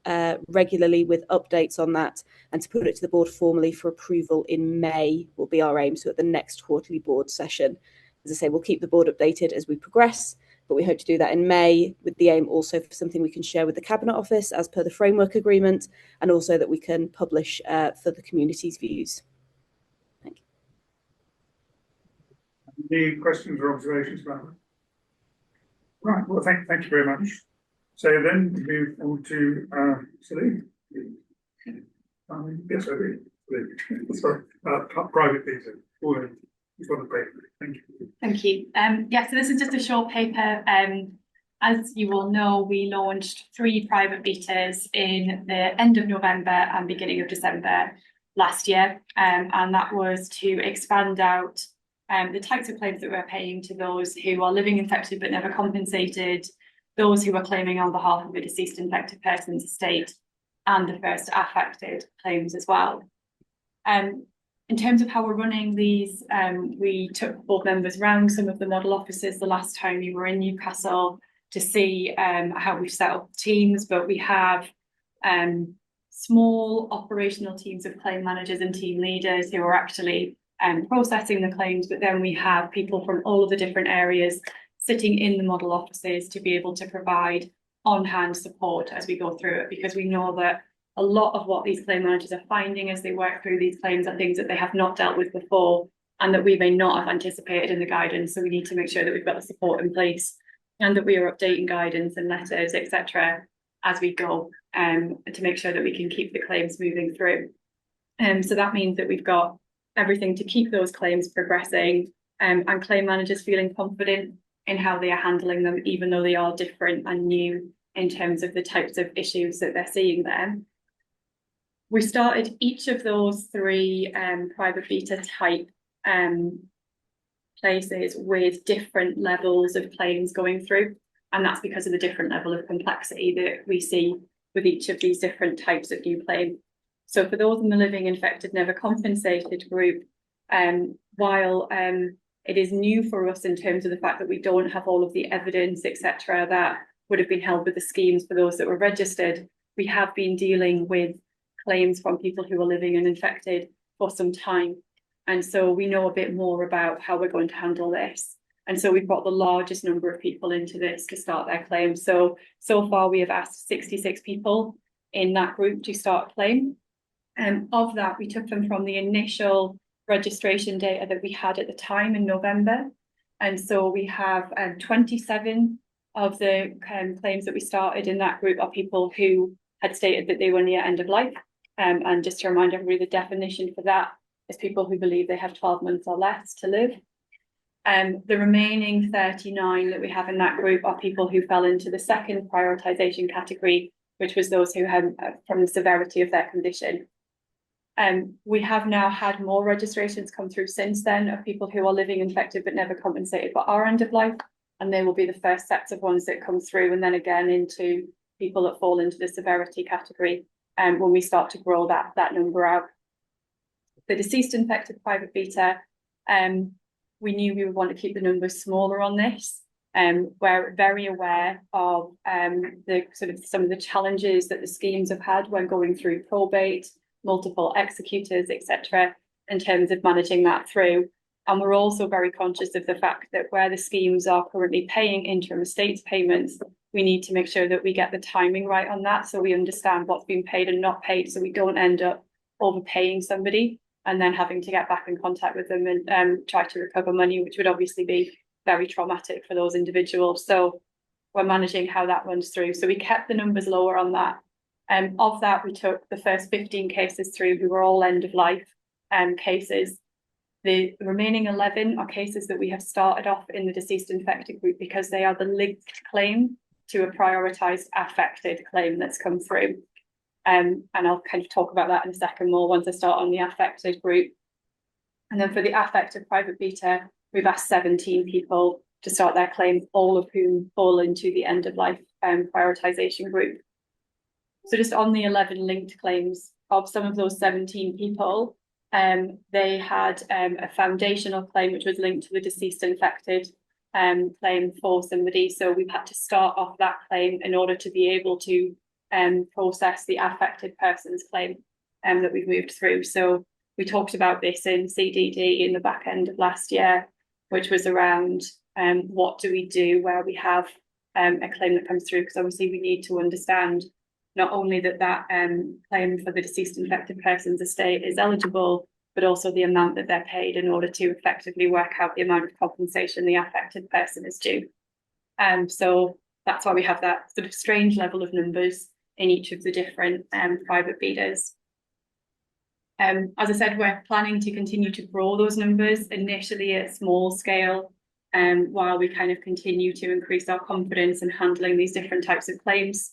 regularly with updates on that and to put it to the board formally for approval in May will be our aim. So at the next quarterly board session, as I say, we'll keep the board updated as we progress, but we hope to do that in May with the aim also for something we can share with the Cabinet Office as per the framework agreement, and also that we can publish for the community's views. Thank you. Any questions or observations about that? Right, well, thank you very much. So then we move on to Celine. Yes, I do. Sorry, private visa. Thank you. Thank you. Yeah, so this is just a short paper. As you all know, we launched 3 private betas in the end of November and beginning of December last year. And that was to expand out the types of claims that we're paying to those who are living infected but never compensated, those who are claiming on behalf of a deceased infected person's estate, and the first affected claims as well. In terms of how we're running these, we took board members around some of the model offices the last time we were in Newcastle to see how we've set up teams, but we have small operational teams of claim managers and team leaders who are actually processing the claims, but then we have people from all of the different areas sitting in the model offices to be able to provide on-hand support as we go through it, because we know that a lot of what these claim managers are finding as they work through these claims are things that they have not dealt with before and that we may not have anticipated in the guidance. So we need to make sure that we've got the support in place and that we are updating guidance and letters, etc., as we go, to make sure that we can keep the claims moving through. So that means that we've got everything to keep those claims progressing, and claim managers feeling confident in how they are handling them, even though they are different and new in terms of the types of issues that they're seeing there. We started each of those 3 private beta type places with different levels of claims going through. And that's because of the different level of complexity that we see with each of these different types of new claim. So for those in the living infected never compensated group, while it is new for us in terms of the fact that we don't have all of the evidence, etc., that would have been held with the schemes for those that were registered, we have been dealing with claims from people who are living and infected for some time. And so we know a bit more about how we're going to handle this. And so we've got the largest number of people into this to start their claims. So far we have asked 66 people in that group to start a claim. Of that, we took them from the initial registration data that we had at the time in November. And so we have 27 of the claims that we started in that group are people who had stated that they were near end of life. And just to remind everybody, the definition for that is people who believe they have 12 months or less to live. The remaining 39 that we have in that group are people who fell into the second prioritisation category, which was those who had from the severity of their condition. We have now had more registrations come through since then of people who are living infected but never compensated but are end of life, and they will be the first sets of ones that come through, and then again into people that fall into the severity category when we start to grow that number out. The deceased infected private beta, we knew we would want to keep the numbers smaller on this. We're very aware of the sort of some of the challenges that the schemes have had when going through probate, multiple executors, etc., in terms of managing that through. And we're also very conscious of the fact that where the schemes are currently paying interim estates payments, we need to make sure that we get the timing right on that, so we understand what's been paid and not paid, so we don't end up overpaying somebody and then having to get back in contact with them and try to recover money, which would obviously be very traumatic for those individuals. So we're managing how that runs through. So we kept the numbers lower on that. Of that, we took the first 15 cases through who were all end of life cases. The remaining 11 are cases that we have started off in the deceased infected group because they are the linked claim to a prioritised affected claim that's come through. And I'll kind of talk about that in a second more once I start on the affected group. And then for the affected private beta, we've asked 17 people to start their claim, all of whom fall into the end of life prioritisation group. So just on the 11 linked claims, of some of those 17 people, they had a foundational claim which was linked to the deceased infected claim for somebody. So we've had to start off that claim in order to be able to process the affected person's claim that we've moved through. So we talked about this in CDD in the back end of last year, which was around what do we do where we have a claim that comes through, because obviously we need to understand not only that claim for the deceased infected person's estate is eligible, but also the amount that they're paid in order to effectively work out the amount of compensation the affected person is due. So that's why we have that sort of strange level of numbers in each of the different private betas. As I said, we're planning to continue to grow those numbers initially at small scale, while we kind of continue to increase our confidence in handling these different types of claims.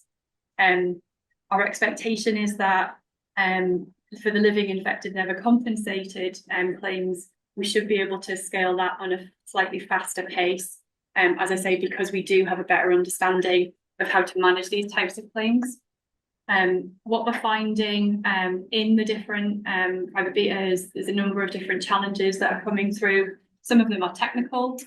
Our expectation is that for the living infected never compensated claims, we should be able to scale that on a slightly faster pace. As I say, because we do have a better understanding of how to manage these types of claims. What we're finding in the different private betas, there's a number of different challenges that are coming through. Some of them are technical,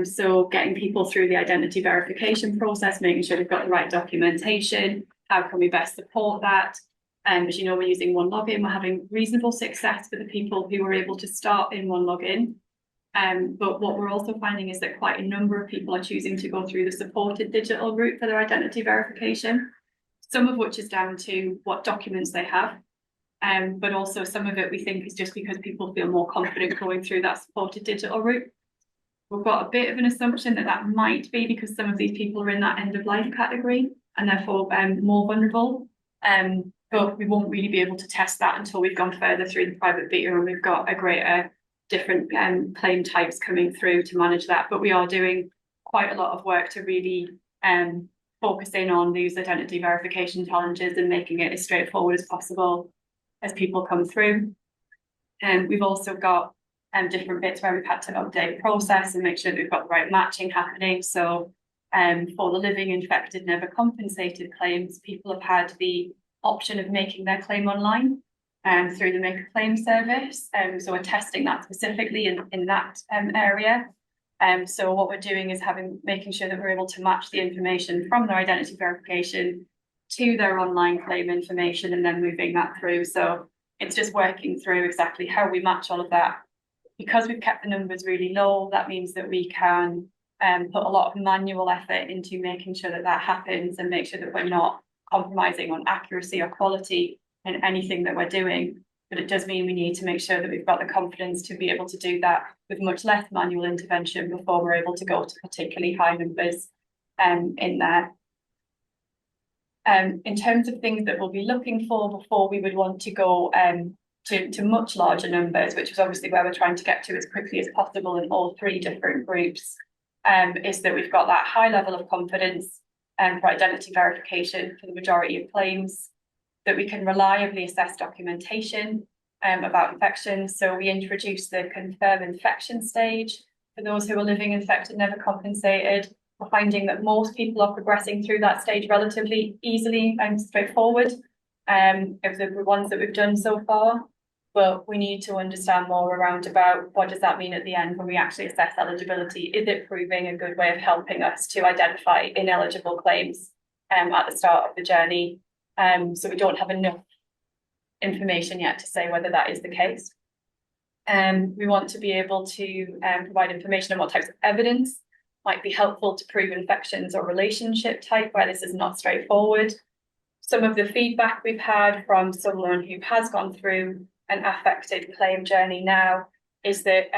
so getting people through the identity verification process, making sure they've got the right documentation. How can we best support that? As you know, we're using one login. We're having reasonable success for the people who were able to start in one login. But what we're also finding is that quite a number of people are choosing to go through the supported digital route for their identity verification, some of which is down to what documents they have. But also some of it we think is just because people feel more confident going through that supported digital route. We've got a bit of an assumption that that might be because some of these people are in that end of life category and therefore more vulnerable. But we won't really be able to test that until we've gone further through the private beta and we've got a greater different claim types coming through to manage that. But we are doing quite a lot of work to really focus in on these identity verification challenges and making it as straightforward as possible as people come through. And we've also got different bits where we've had to update process and make sure that we've got the right matching happening. So for the living infected never compensated claims, people have had the option of making their claim online through the Make a Claim service. So we're testing that specifically in that area. So what we're doing is making sure that we're able to match the information from their identity verification to their online claim information and then moving that through. So it's just working through exactly how we match all of that. Because we've kept the numbers really low, that means that we can put a lot of manual effort into making sure that that happens and make sure that we're not compromising on accuracy or quality in anything that we're doing. But it does mean we need to make sure that we've got the confidence to be able to do that with much less manual intervention before we're able to go to particularly high numbers in there. In terms of things that we'll be looking for before we would want to go to much larger numbers, which is obviously where we're trying to get to as quickly as possible in all three different groups, is that we've got that high level of confidence for identity verification for the majority of claims, that we can reliably assess documentation about infections. So we introduced the confirm infection stage for those who are living infected, never compensated. We're finding that most people are progressing through that stage relatively easily and straightforward of the ones that we've done so far. But we need to understand more around about what does that mean at the end when we actually assess eligibility. Is it proving a good way of helping us to identify ineligible claims at the start of the journey? So we don't have enough information yet to say whether that is the case. We want to be able to provide information on what types of evidence might be helpful to prove infections or relationship type where this is not straightforward. Some of the feedback we've had from someone who has gone through an affected claim journey now is that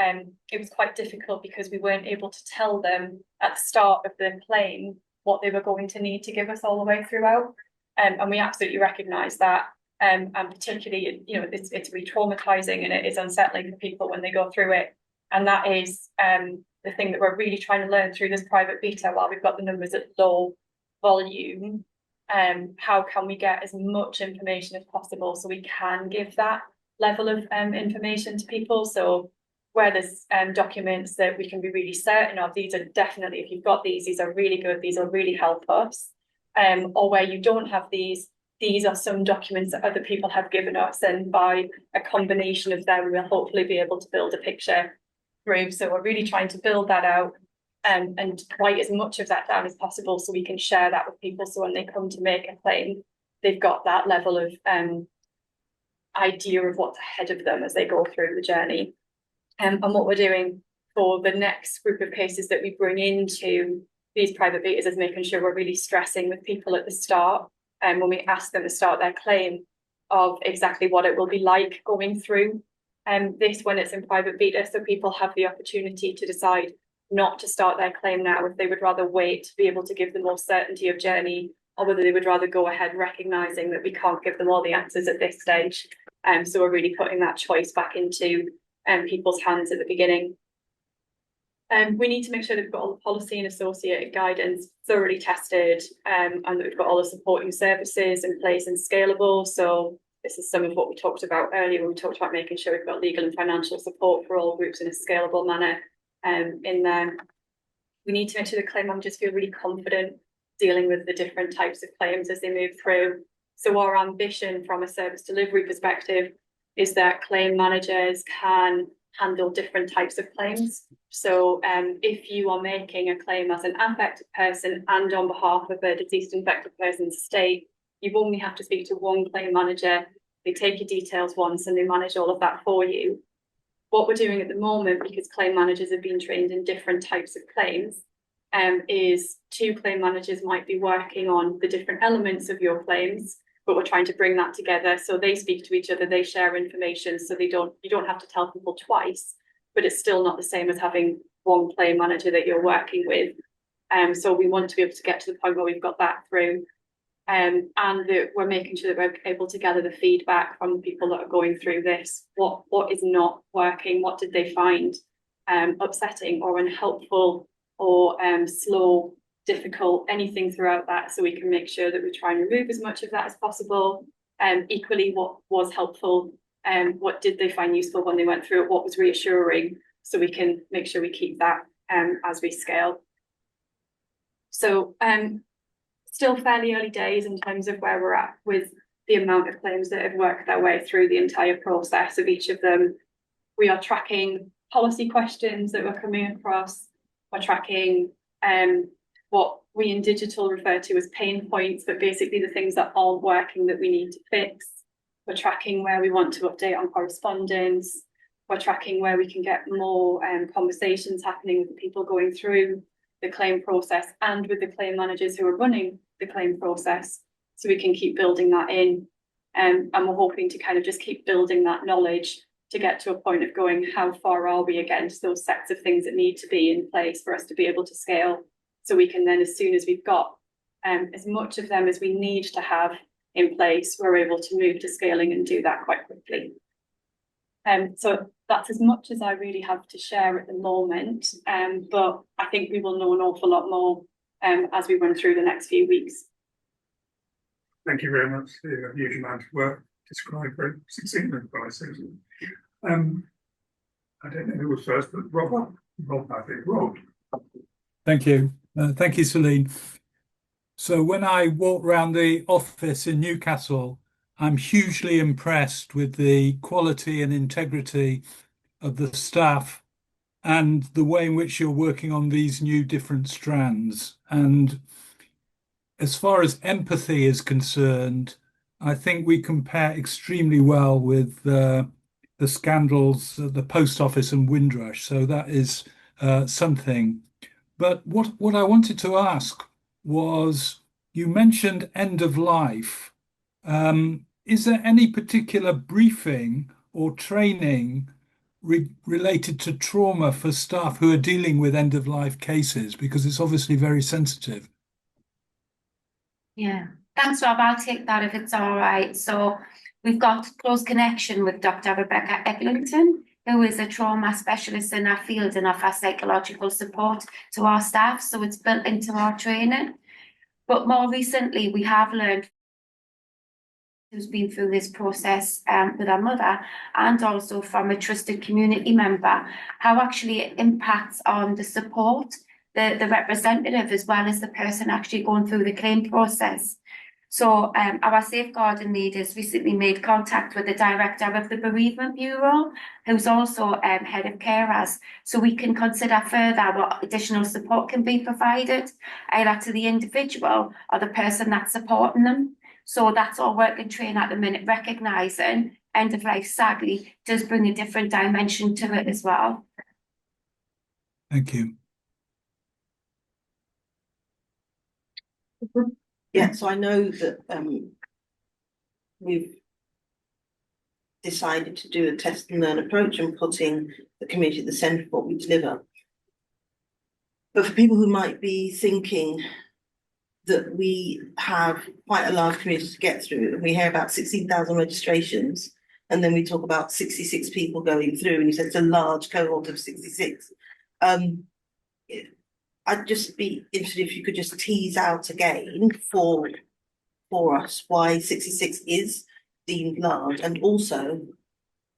it was quite difficult because we weren't able to tell them at the start of the claim what they were going to need to give us all the way throughout. And we absolutely recognise that. And particularly, you know, it's re-traumatizing and it is unsettling for people when they go through it. And that is the thing that we're really trying to learn through this private beta while we've got the numbers at low volume. How can we get as much information as possible so we can give that level of information to people? So where there's documents that we can be really certain of, these are definitely, if you've got these are really good, these will really help us. Or where you don't have these are some documents that other people have given us, and by a combination of them, we'll hopefully be able to build a picture through. So we're really trying to build that out and write as much of that down as possible so we can share that with people. So when they come to make a claim, they've got that level of idea of what's ahead of them as they go through the journey. And what we're doing for the next group of cases that we bring into these private betas is making sure we're really stressing with people at the start and when we ask them to start their claim of exactly what it will be like going through this when it's in private beta, so people have the opportunity to decide not to start their claim now if they would rather wait to be able to give them more certainty of journey, or whether they would rather go ahead recognising that we can't give them all the answers at this stage. So we're really putting that choice back into people's hands at the beginning. We need to make sure that we've got all the policy and associated guidance thoroughly tested, and that we've got all the supporting services in place and scalable. So this is some of what we talked about earlier when we talked about making sure we've got legal and financial support for all groups in a scalable manner in there. We need to make sure the claim managers feel really confident dealing with the different types of claims as they move through. So our ambition from a service delivery perspective is that claim managers can handle different types of claims. So if you are making a claim as an affected person and on behalf of a deceased infected person's estate, you only have to speak to one claim manager. They take your details once and they manage all of that for you. What we're doing at the moment, because claim managers have been trained in different types of claims, is two claim managers might be working on the different elements of your claims, but we're trying to bring that together so they speak to each other, they share information, so you don't have to tell people twice, but it's still not the same as having one claim manager that you're working with. So we want to be able to get to the point where we've got that through, and that we're making sure that we're able to gather the feedback from the people that are going through this. What is not working? What did they find upsetting or unhelpful or slow, difficult, anything throughout that, so we can make sure that we try and remove as much of that as possible. Equally, what was helpful, what did they find useful when they went through it, what was reassuring, so we can make sure we keep that as we scale. So still fairly early days in terms of where we're at with the amount of claims that have worked their way through the entire process of each of them. We are tracking policy questions that we're coming across. We're tracking what we in digital refer to as pain points, but basically the things that aren't working that we need to fix. We're tracking where we want to update on correspondence. We're tracking where we can get more conversations happening with the people going through the claim process and with the claim managers who are running the claim process, so we can keep building that in. And we're hoping to kind of just keep building that knowledge to get to a point of going, how far are we against those sets of things that need to be in place for us to be able to scale? So we can then, as soon as we've got as much of them as we need to have in place, we're able to move to scaling and do that quite quickly. So that's as much as I really have to share at the moment. But I think we will know an awful lot more as we run through the next few weeks. Thank you very much for the huge amount of work described very succinctly by Susan. I don't know who was first, but Rob, I think, Rob. Thank you. Thank you, Celine. So when I walk around the office in Newcastle, I'm hugely impressed with the quality and integrity of the staff and the way in which you're working on these new different strands. And as far as empathy is concerned, I think we compare extremely well with the scandals at the post office and Windrush. So that is something. But what I wanted to ask was, you mentioned end of life. Is there any particular briefing or training related to trauma for staff who are dealing with end of life cases? Because it's obviously very sensitive. Yeah, thanks, Rob. I'll take that if it's all right. So we've got close connection with Dr. Rebecca Eglinton, who is a trauma specialist in our field and offers psychological support to our staff. So it's built into our training. But more recently, we have learned, who's been through this process with our mother, and also from a trusted community member, how actually it impacts on the support, the representative, as well as the person actually going through the claim process. So our safeguarding leaders recently made contact with the director of the Bereavement Bureau, who's also head of carers, so we can consider further what additional support can be provided, either to the individual or the person that's supporting them. So that's our work and train at the minute, recognising end of life sadly does bring a different dimension to it as well. Thank you. Yeah, so I know that we've decided to do a test and learn approach and putting the community at the centre of what we deliver. But for people who might be thinking that we have quite a large community to get through, we hear about 16,000 registrations, and then we talk about 66 people going through, and you said it's a large cohort of 66. I'd just be interested if you could just tease out again for us why 66 is deemed large, and also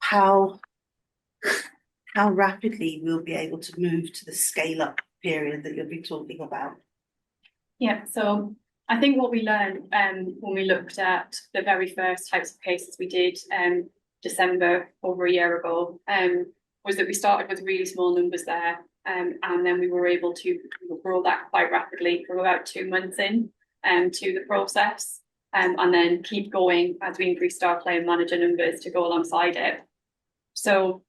how rapidly we'll be able to move to the scale up period that you'll be talking about. Yeah, so I think what we learned when we looked at the very first types of cases we did December over a year ago was that we started with really small numbers there. And then we were able to grow that quite rapidly from about 2 months in to the process, and then keep going as we increased our claim manager numbers to go alongside it. So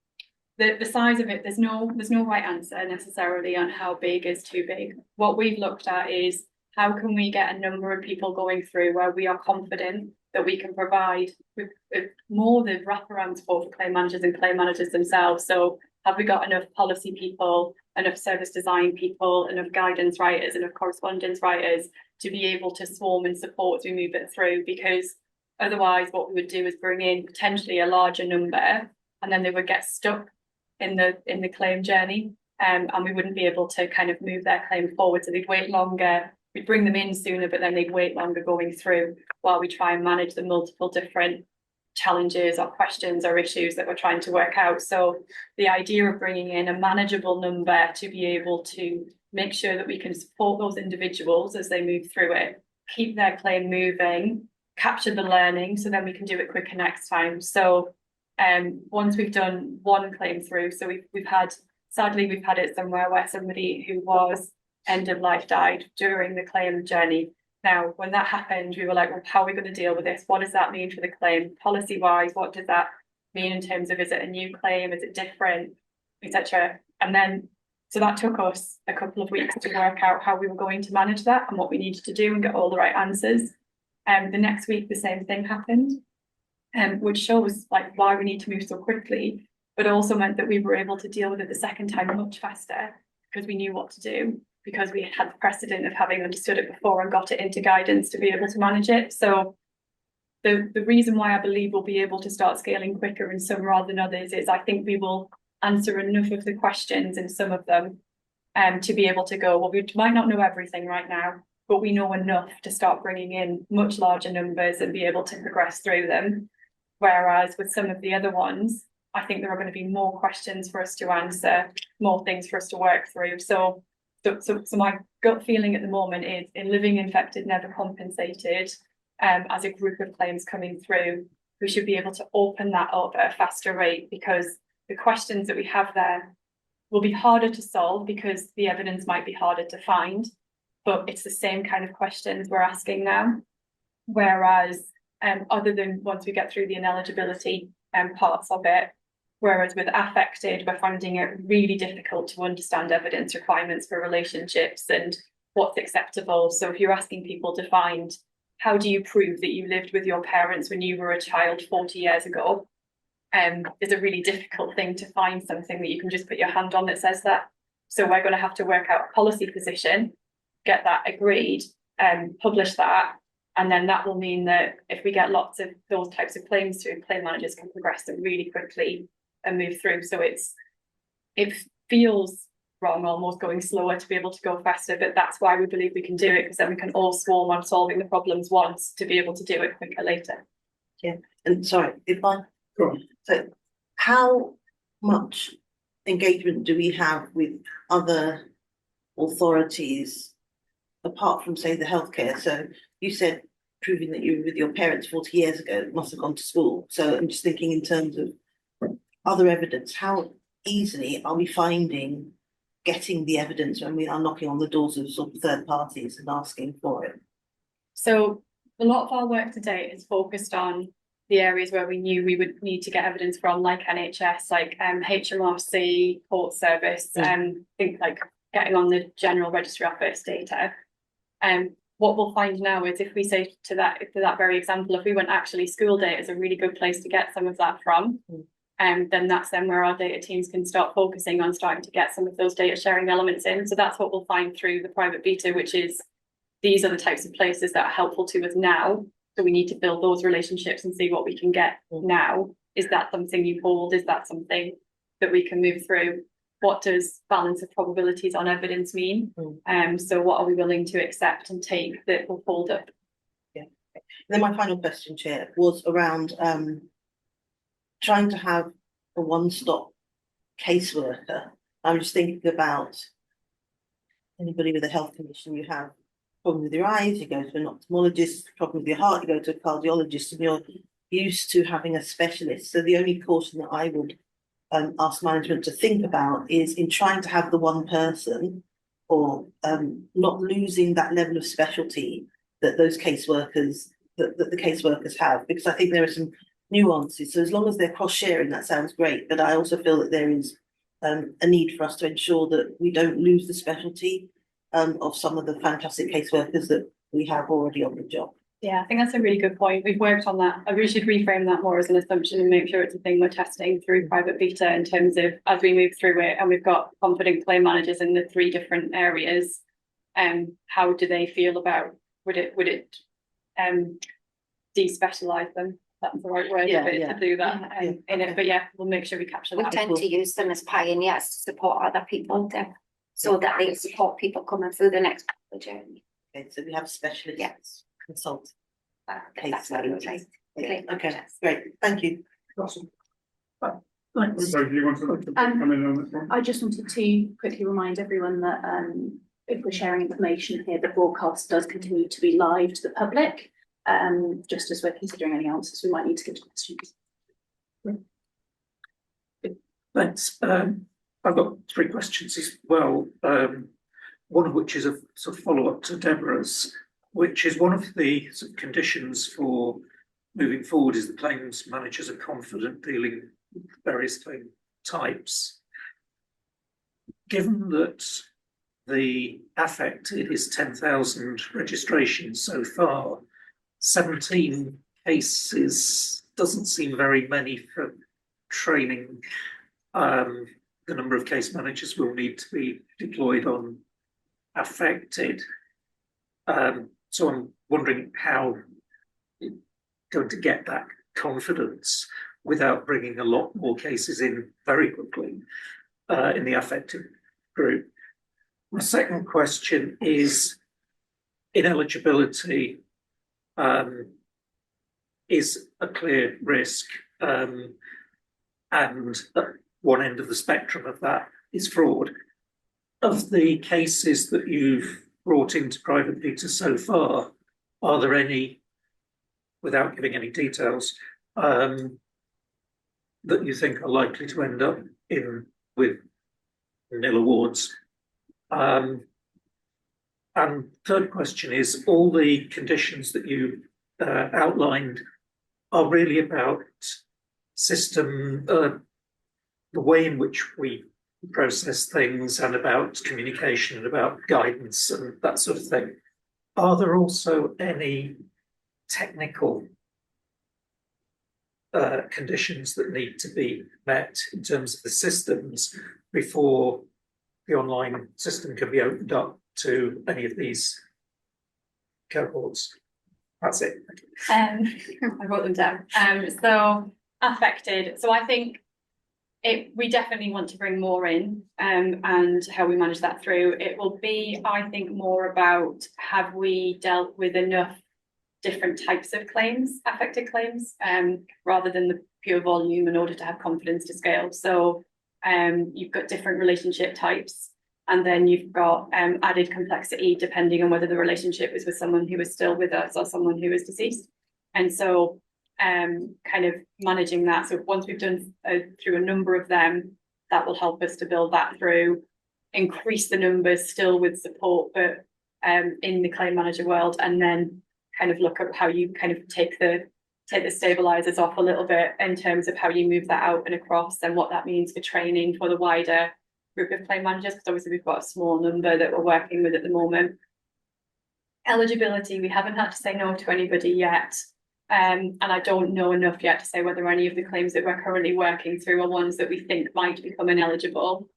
the size of it, there's no right answer necessarily on how big is too big. What we've looked at is how can we get a number of people going through where we are confident that we can provide with more the wraparound support for claim managers and claim managers themselves. So have we got enough policy people, enough service design people, enough guidance writers, enough correspondence writers to be able to swarm and support as we move it through? Because otherwise what we would do is bring in potentially a larger number, and then they would get stuck in the claim journey, and we wouldn't be able to kind of move their claim forward. So they'd wait longer, we'd bring them in sooner, but then they'd wait longer going through while we try and manage the multiple different challenges or questions or issues that we're trying to work out. So the idea of bringing in a manageable number to be able to make sure that we can support those individuals as they move through it, keep their claim moving, capture the learning, so then we can do it quicker next time. So once we've done one claim through, so we've had it somewhere where somebody who was end of life died during the claim journey. Now, when that happened, we were like, well, how are we going to deal with this? What does that mean for the claim? Policy-wise, what does that mean in terms of, is it a new claim? Is it different, etc.? And then, so that took us a couple of weeks to work out how we were going to manage that and what we needed to do and get all the right answers. The next week, the same thing happened, which shows like why we need to move so quickly, but also meant that we were able to deal with it the second time much faster because we knew what to do, because we had the precedent of having understood it before and got it into guidance to be able to manage it. So the reason why I believe we'll be able to start scaling quicker in some rather than others is I think we will answer enough of the questions in some of them to be able to go, well, we might not know everything right now, but we know enough to start bringing in much larger numbers and be able to progress through them. Whereas with some of the other ones, I think there are going to be more questions for us to answer, more things for us to work through. So my gut feeling at the moment is in living infected, never compensated, as a group of claims coming through, we should be able to open that up at a faster rate, because the questions that we have there will be harder to solve because the evidence might be harder to find, but it's the same kind of questions we're asking now. Whereas other than once we get through the ineligibility parts of it, whereas with affected, we're finding it really difficult to understand evidence requirements for relationships and what's acceptable. So if you're asking people to find, how do you prove that you lived with your parents when you were a child 40 years ago? It's a really difficult thing to find something that you can just put your hand on that says that. So we're going to have to work out a policy position, get that agreed, publish that, and then that will mean that if we get lots of those types of claims through, claim managers can progress them really quickly and move through. So it feels wrong, almost going slower to be able to go faster, but that's why we believe we can do it, because then we can all swarm on solving the problems once to be able to do it quicker later. Yeah, and sorry, if I, Go on. so how much engagement do we have with other authorities apart from, say, the healthcare? So you said proving that you were with your parents 40 years ago, must have gone to school. So I'm just thinking in terms of other evidence, how easily are we finding getting the evidence when we are knocking on the doors of sort of third parties and asking for it? So a lot of our work to date is focused on the areas where we knew we would need to get evidence from, like NHS, like HMRC, court service, and think like getting on the general registry office data. What we'll find now is if we say to that very example, if we went actually school data is a really good place to get some of that from, then that's then where our data teams can start focusing on starting to get some of those data sharing elements in. So that's what we'll find through the private beta, which is these are the types of places that are helpful to us now. So we need to build those relationships and see what we can get now. Is that something you hold? Is that something that we can move through? What does balance of probabilities on evidence mean? So what are we willing to accept and take that will hold up? Yeah. And then my final question, Chair, was around trying to have a one-stop caseworker. I'm just thinking about anybody with a health condition. You have a problem with your eyes, you go to an ophthalmologist, problem with your heart, you go to a cardiologist, and you're used to having a specialist. So the only caution that I would ask management to think about is in trying to have the one person, or not losing that level of specialty that those caseworkers, that the caseworkers have, because I think there are some nuances. So as long as they're cross-sharing, that sounds great. But I also feel that there is a need for us to ensure that we don't lose the specialty of some of the fantastic caseworkers that we have already on the job. Yeah, I think that's a really good point. We've worked on that. I really should reframe that more as an assumption and make sure it's a thing we're testing through private beta in terms of as we move through it, and we've got confident claim managers in the 3 different areas. How do they feel about would it despecialize them? That's the right word to do that in it. But yeah, we'll make sure we capture that. We tend to use them as pioneers to support other people there, so that they support people coming through the next part of the journey. Okay, so we have specialists, consultants. That's what we say. Okay, great, thank you. Awesome. Thanks. So do you want to come in on this one? I just wanted to quickly remind everyone that if we're sharing information here, the broadcast does continue to be live to the public, just as we're considering any answers we might need to give to questions. Thanks. I've got 3 questions as well. One of which is a sort of follow-up to Deborah's, which is one of the sort of conditions for moving forward is the claims managers are confident dealing with various claim types. Given that the affected is 10,000 registrations so far, 17 cases doesn't seem very many for training. The number of case managers will need to be deployed on affected. So I'm wondering how you're going to get that confidence without bringing a lot more cases in very quickly in the affected group. My second question is ineligibility is a clear risk, and at one end of the spectrum of that is fraud. Of the cases that you've brought into private beta so far, are there any, without giving any details, that you think are likely to end up in with nil awards? And third question is, all the conditions that you outlined are really about system, the way in which we process things, and about communication and about guidance and that sort of thing. Are there also any technical conditions that need to be met in terms of the systems before the online system can be opened up to any of these cohorts? That's it. I wrote them down. So affected. So I think we definitely want to bring more in, and how we manage that through. It will be, I think, more about, have we dealt with enough different types of claims, affected claims, rather than the pure volume, in order to have confidence to scale. So you've got different relationship types, and then you've got added complexity depending on whether the relationship is with someone who is still with us or someone who is deceased. And so kind of managing that. So once we've done through a number of them, that will help us to build that through, increase the numbers still with support, but in the claim manager world, and then kind of look at how you kind of take the stabilizers off a little bit in terms of how you move that out and across, and what that means for training for the wider group of claim managers, because obviously we've got a small number that we're working with at the moment. Eligibility, we haven't had to say no to anybody yet. And I don't know enough yet to say whether any of the claims that we're currently working through are ones that we think might become ineligible.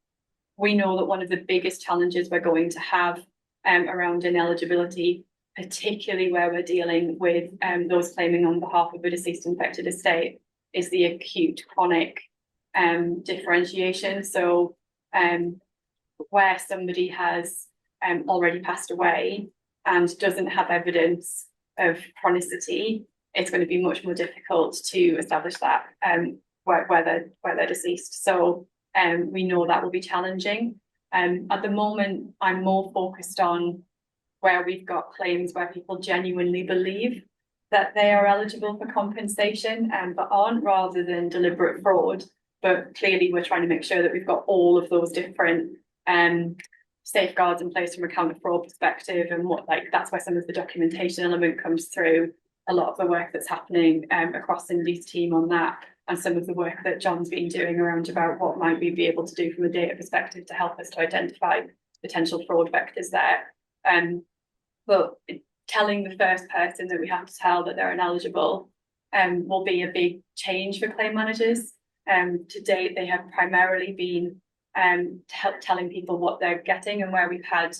We know that one of the biggest challenges we're going to have around ineligibility, particularly where we're dealing with those claiming on behalf of a deceased infected estate, is the acute chronic differentiation. So where somebody has already passed away and doesn't have evidence of chronicity, it's going to be much more difficult to establish that where they're deceased. So we know that will be challenging. At the moment, I'm more focused on where we've got claims where people genuinely believe that they are eligible for compensation, but aren't, rather than deliberate fraud. But clearly we're trying to make sure that we've got all of those different safeguards in place from a counter fraud perspective, and that's where some of the documentation element comes through. A lot of the work that's happening across Cindy's team on that, and some of the work that John's been doing around about what might we be able to do from a data perspective to help us to identify potential fraud vectors there. But telling the first person that we have to tell that they're ineligible will be a big change for claim managers. To date, they have primarily been telling people what they're getting, and where we've had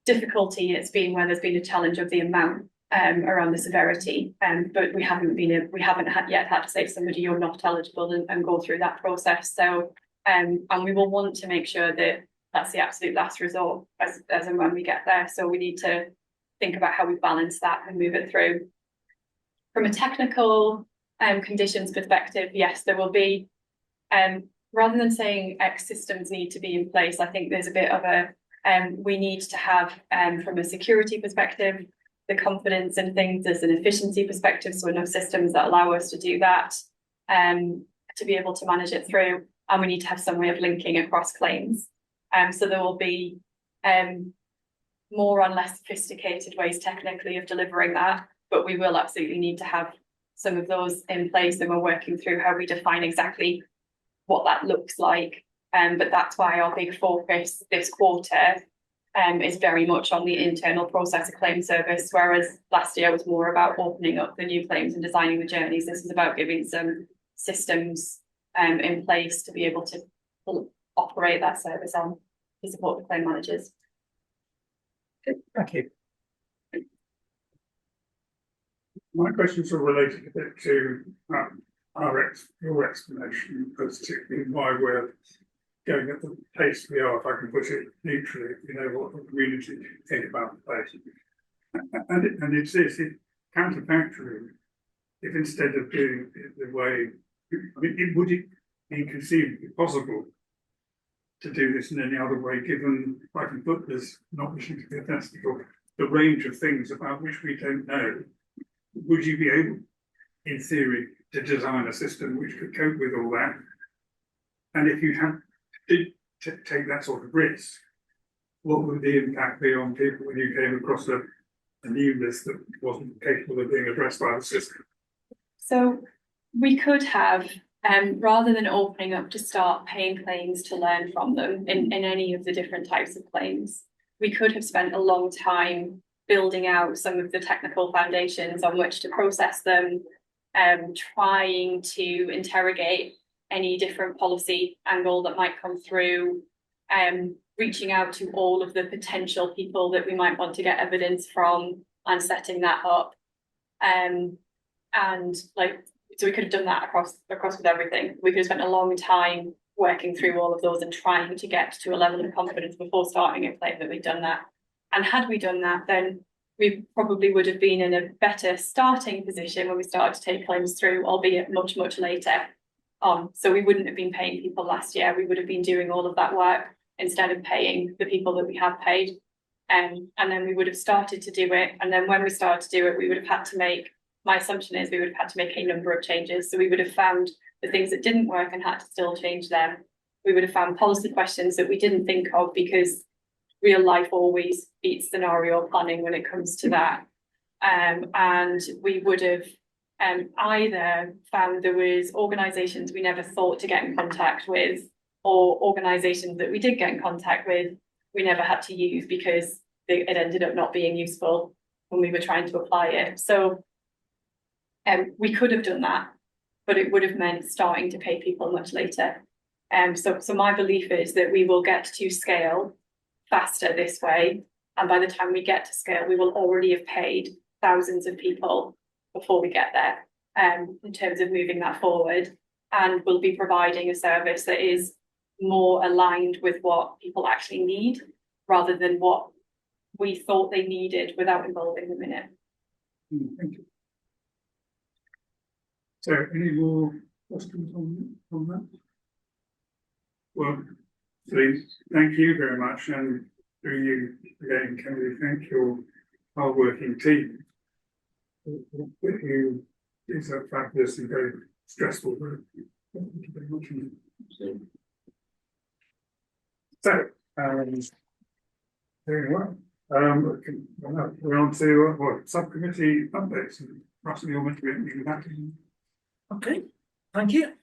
difficulty, it's been where there's been a challenge of the amount around the severity. But we haven't yet had to say to somebody, you're not eligible, and go through that process. So and we will want to make sure that that's the absolute last resort as and when we get there. So we need to think about how we balance that and move it through. From a technical conditions perspective, yes, there will be, rather than saying X systems need to be in place, I think there's a bit of a, we need to have, from a security perspective, the confidence in things as an efficiency perspective, so enough systems that allow us to do that, to be able to manage it through, and we need to have some way of linking across claims. So there will be more and less sophisticated ways technically of delivering that, but we will absolutely need to have some of those in place, and we're working through how we define exactly what that looks like. But that's why our big focus this quarter is very much on the internal process of claim service, whereas last year was more about opening up the new claims and designing the journeys. This is about giving some systems in place to be able to operate that service on to support the claim managers. Thank you. My questions are related a bit to your explanation as to why we're going at the pace we are, if I can put it neutrally, you know, what the community think about the pace. And it's counterfactually, if instead of doing it the way, I mean, would it be conceivably possible to do this in any other way, given, if I can put this, not wishing to be fantastical, the range of things about which we don't know? Would you be able, in theory, to design a system which could cope with all that? And if you did take that sort of risk, what would the impact be on people when you came across a new list that wasn't capable of being addressed by the system? So we could have, rather than opening up to start paying claims to learn from them in any of the different types of claims, we could have spent a long time building out some of the technical foundations on which to process them, trying to interrogate any different policy angle that might come through, reaching out to all of the potential people that we might want to get evidence from and setting that up. So we could have done that across with everything. We could have spent a long time working through all of those and trying to get to a level of confidence before starting a claim that we'd done that. And had we done that, then we probably would have been in a better starting position when we started to take claims through, albeit much, much later on. So we wouldn't have been paying people last year. We would have been doing all of that work instead of paying the people that we have paid. And then we would have started to do it. And then when we started to do it, we would have had to make, my assumption is we would have had to make a number of changes. So we would have found the things that didn't work and had to still change them. We would have found policy questions that we didn't think of because real life always beats scenario planning when it comes to that. And we would have either found there was organisations we never thought to get in contact with, or organisations that we did get in contact with, we never had to use because it ended up not being useful when we were trying to apply it. So we could have done that, but it would have meant starting to pay people much later. So my belief is that we will get to scale faster this way, and by the time we get to scale, we will already have paid thousands of people before we get there, in terms of moving that forward, and we'll be providing a service that is more aligned with what people actually need, rather than what we thought they needed without involving them in it. Thank you. So, any more questions on that? Well, please, thank you very much, and through you again, can we thank your hard-working team? It's a fabulous and very stressful work. Thank you very much. So, very well. We're on to subcommittee updates. Russell, you're meant to be back. Okay, thank you.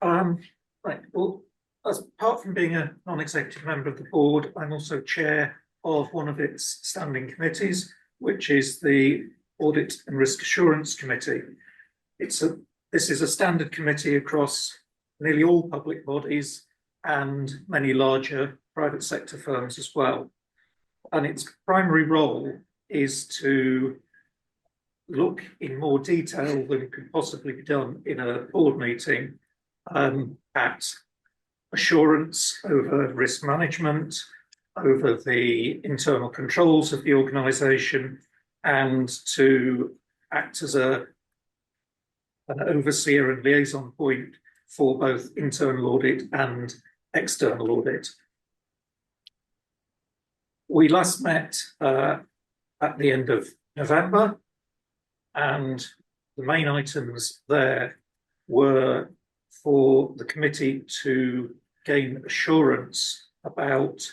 Right, well, apart from being a non-executive member of the board, I'm also chair of one of its standing committees, which is the Audit and Risk Assurance Committee. This is a standard committee across nearly all public bodies and many larger private sector firms as well. And its primary role is to look in more detail than could possibly be done in a board meeting at assurance over risk management, over the internal controls of the organisation, and to act as an overseer and liaison point for both internal audit and external audit. We last met at the end of November, and the main items there were for the committee to gain assurance about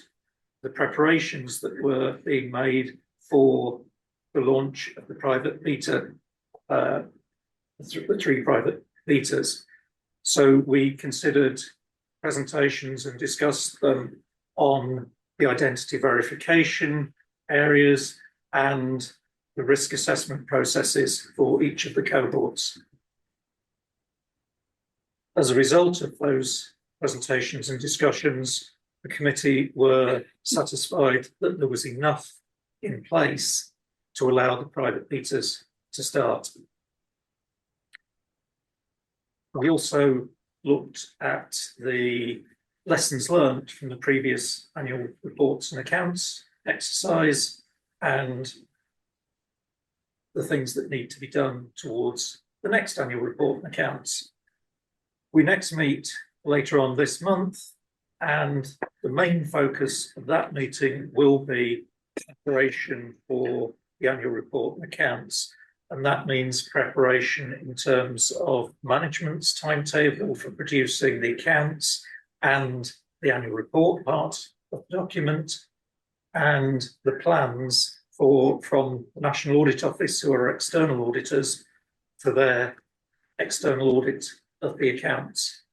the preparations that were being made for the launch of the private beta, the 3 private betas. So we considered presentations and discussed them on the identity verification areas, and the risk assessment processes for each of the cohorts. As a result of those presentations and discussions, the committee were satisfied that there was enough in place to allow the private meters to start. We also looked at the lessons learned from the previous annual reports and accounts exercise and the things that need to be done towards the next annual report and accounts. We next meet later on this month, and the main focus of that meeting will be preparation for the annual report and accounts. And that means preparation in terms of management's timetable for producing the accounts and the annual report part of the document, and the plans from the National Audit Office, who are external auditors, for their external audit of the accounts.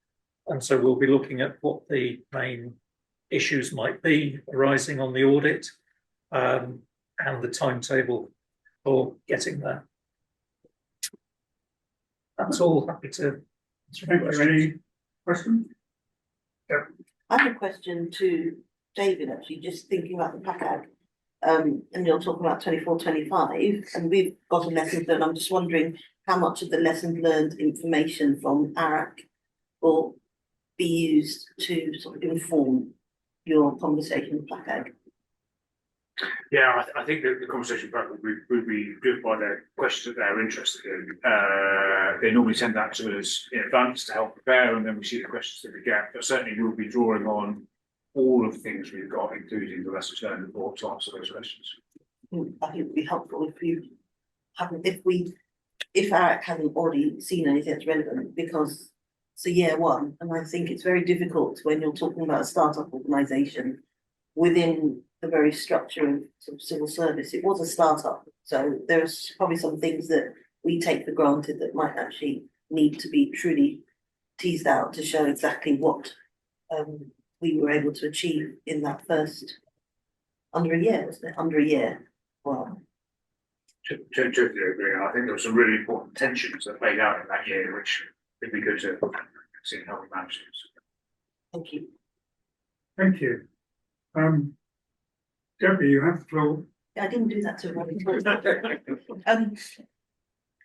And so we'll be looking at what the main issues might be arising on the audit, and the timetable for getting there. That's all. Happy to answer any questions. Any questions? Yeah. I have a question to David, actually, just thinking about the PACAG. And you're talking about 24-25, and we've got a lesson learned. I'm just wondering how much of the lesson learned information from ARAC will be used to sort of inform your conversation with PACAG. Yeah, I think that the conversation would be good by the questions that they're interested in. They normally send that to us in advance to help prepare, and then we see the questions that we get. But certainly we'll be drawing on all of the things we've got, including the lessons learned report, to answer those questions. I think it would be helpful if you haven't, if ARAC hasn't already seen anything that's relevant, because it's a year one, and I think it's very difficult when you're talking about a startup organisation within the very structure of sort of civil service. It was a startup, so there's probably some things that we take for granted that might actually need to be truly teased out to show exactly what we were able to achieve in that first under a year, wasn't it? Under a year. Wow. Totally agree. I think there were some really important tensions that played out in that year, which would be good to see how we manage those. Thank you. Thank you. Debbie, you have the floor. I didn't do that to everybody.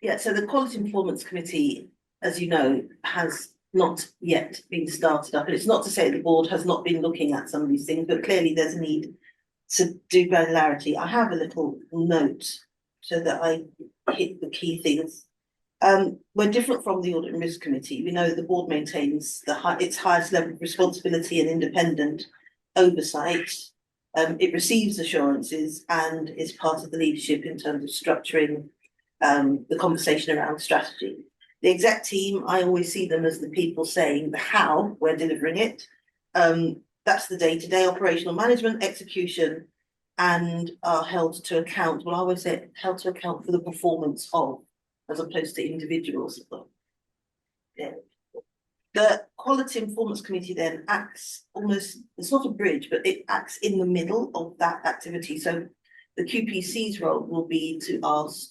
Yeah, so the Quality Performance Committee, as you know, has not yet been started up. And it's not to say the board has not been looking at some of these things, but clearly there's a need to do granularity. I have a little note so that I hit the key things. We're different from the Audit and Risk Committee. We know the board maintains its highest level of responsibility and independent oversight. It receives assurances and is part of the leadership in terms of structuring the conversation around strategy. The exec team, I always see them as the people saying the how we're delivering it. That's the day-to-day operational management, execution, and are held to account. Well, I always say held to account for the performance of, as opposed to individuals. Yeah. The Quality Performance Committee then acts almost, it's not a bridge, but it acts in the middle of that activity. So the QPC's role will be to ask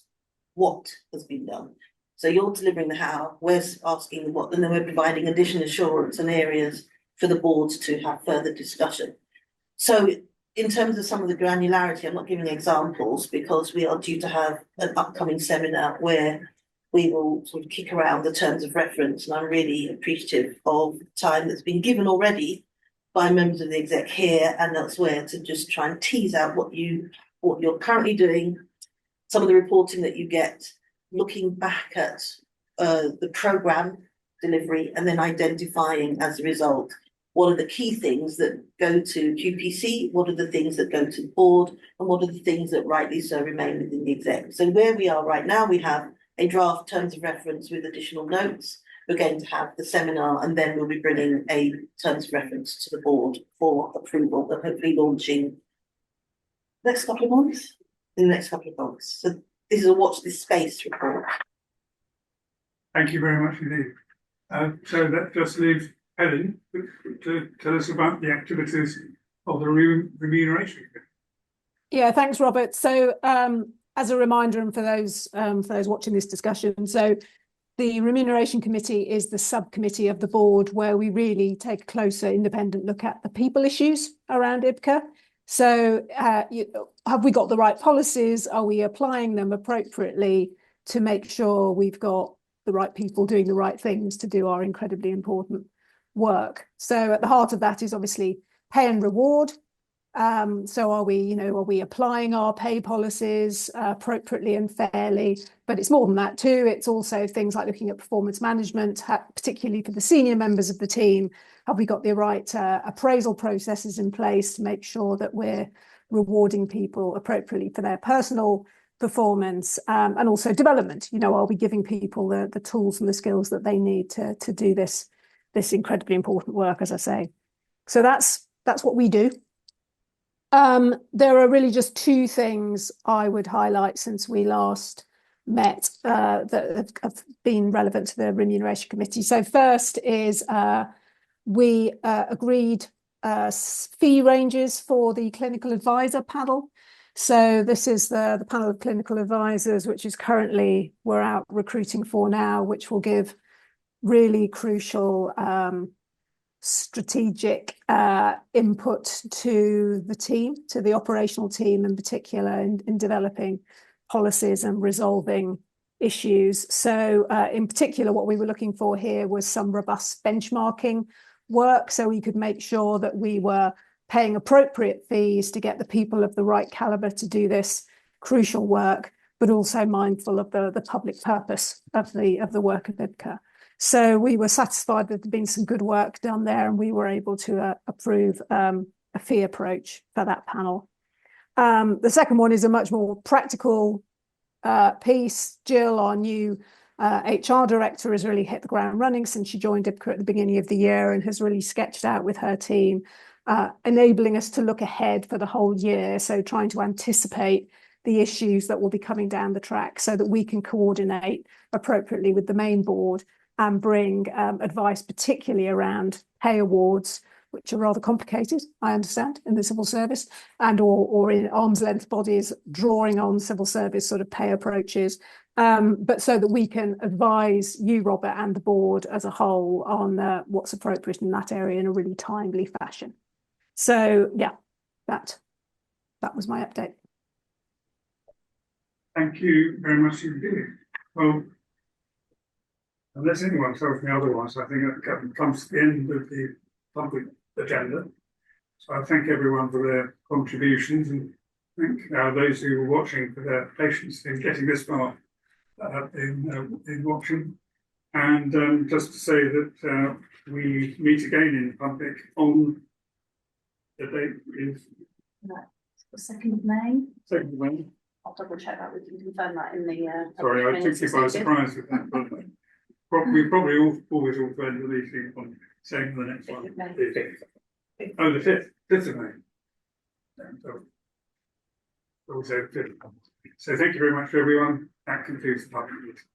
what has been done. So you're delivering the how, we're asking the what, and then we're providing additional assurance and areas for the board to have further discussion. So in terms of some of the granularity, I'm not giving examples because we are due to have an upcoming seminar where we will sort of kick around the terms of reference, and I'm really appreciative of the time that's been given already by members of the exec here and elsewhere to just try and tease out what you're currently doing, some of the reporting that you get, looking back at the programme delivery, and then identifying as a result what are the key things that go to QPC, what are the things that go to the board, and what are the things that rightly so remain within the exec. So where we are right now, we have a draft terms of reference with additional notes. We're going to have the seminar, and then we'll be bringing a terms of reference to the board for approval, and hopefully launching next couple of months, in the next couple of months. So this is a watch this space report. Thank you very much indeed. So that just leaves Helen to tell us about the activities of the remuneration. Yeah, thanks, Robert. So as a reminder, and for those watching this discussion, so the Remuneration Committee is the subcommittee of the board where we really take a closer independent look at the people issues around IBCA. So have we got the right policies? Are we applying them appropriately to make sure we've got the right people doing the right things to do our incredibly important work? So at the heart of that is obviously pay and reward. So are we applying our pay policies appropriately and fairly? But it's more than that too. It's also things like looking at performance management, particularly for the senior members of the team. Have we got the right appraisal processes in place to make sure that we're rewarding people appropriately for their personal performance, and also development? Are we giving people the tools and the skills that they need to do this incredibly important work, as I say? So that's what we do. There are really just two things I would highlight since we last met that have been relevant to the Remuneration Committee. So first is we agreed fee ranges for the clinical advisor panel. So this is the panel of clinical advisors, which is currently we're out recruiting for now, which will give really crucial strategic input to the team, to the operational team in particular, in developing policies and resolving issues. So in particular, what we were looking for here was some robust benchmarking work, so we could make sure that we were paying appropriate fees to get the people of the right caliber to do this crucial work, but also mindful of the public purpose of the work of IBCA. So we were satisfied that there'd been some good work done there, and we were able to approve a fee approach for that panel. The second one is a much more practical piece. Jill, our new HR director, has really hit the ground running since she joined IBCA at the beginning of the year, and has really sketched out with her team, enabling us to look ahead for the whole year. So trying to anticipate the issues that will be coming down the track so that we can coordinate appropriately with the main board and bring advice, particularly around pay awards, which are rather complicated, I understand, in the civil service, and or in arm's length bodies drawing on civil service sort of pay approaches, but so that we can advise you, Robert, and the board as a whole on what's appropriate in that area in a really timely fashion. So yeah, that was my update. Thank you very much indeed. Well, unless anyone tells me otherwise, I think that comes to the end of the public agenda. So I thank everyone for their contributions, and thank those who were watching for their patience in getting this far in watching. And just to say that we meet again in public on the date is the 2nd of May. 2nd of May. I'll double check that. We can confirm that in the. Sorry, I took you by surprise with that. But we probably always all planned the meeting on saying the next one. Oh, the 5th of May. So thank you very much, everyone. That concludes the public meeting.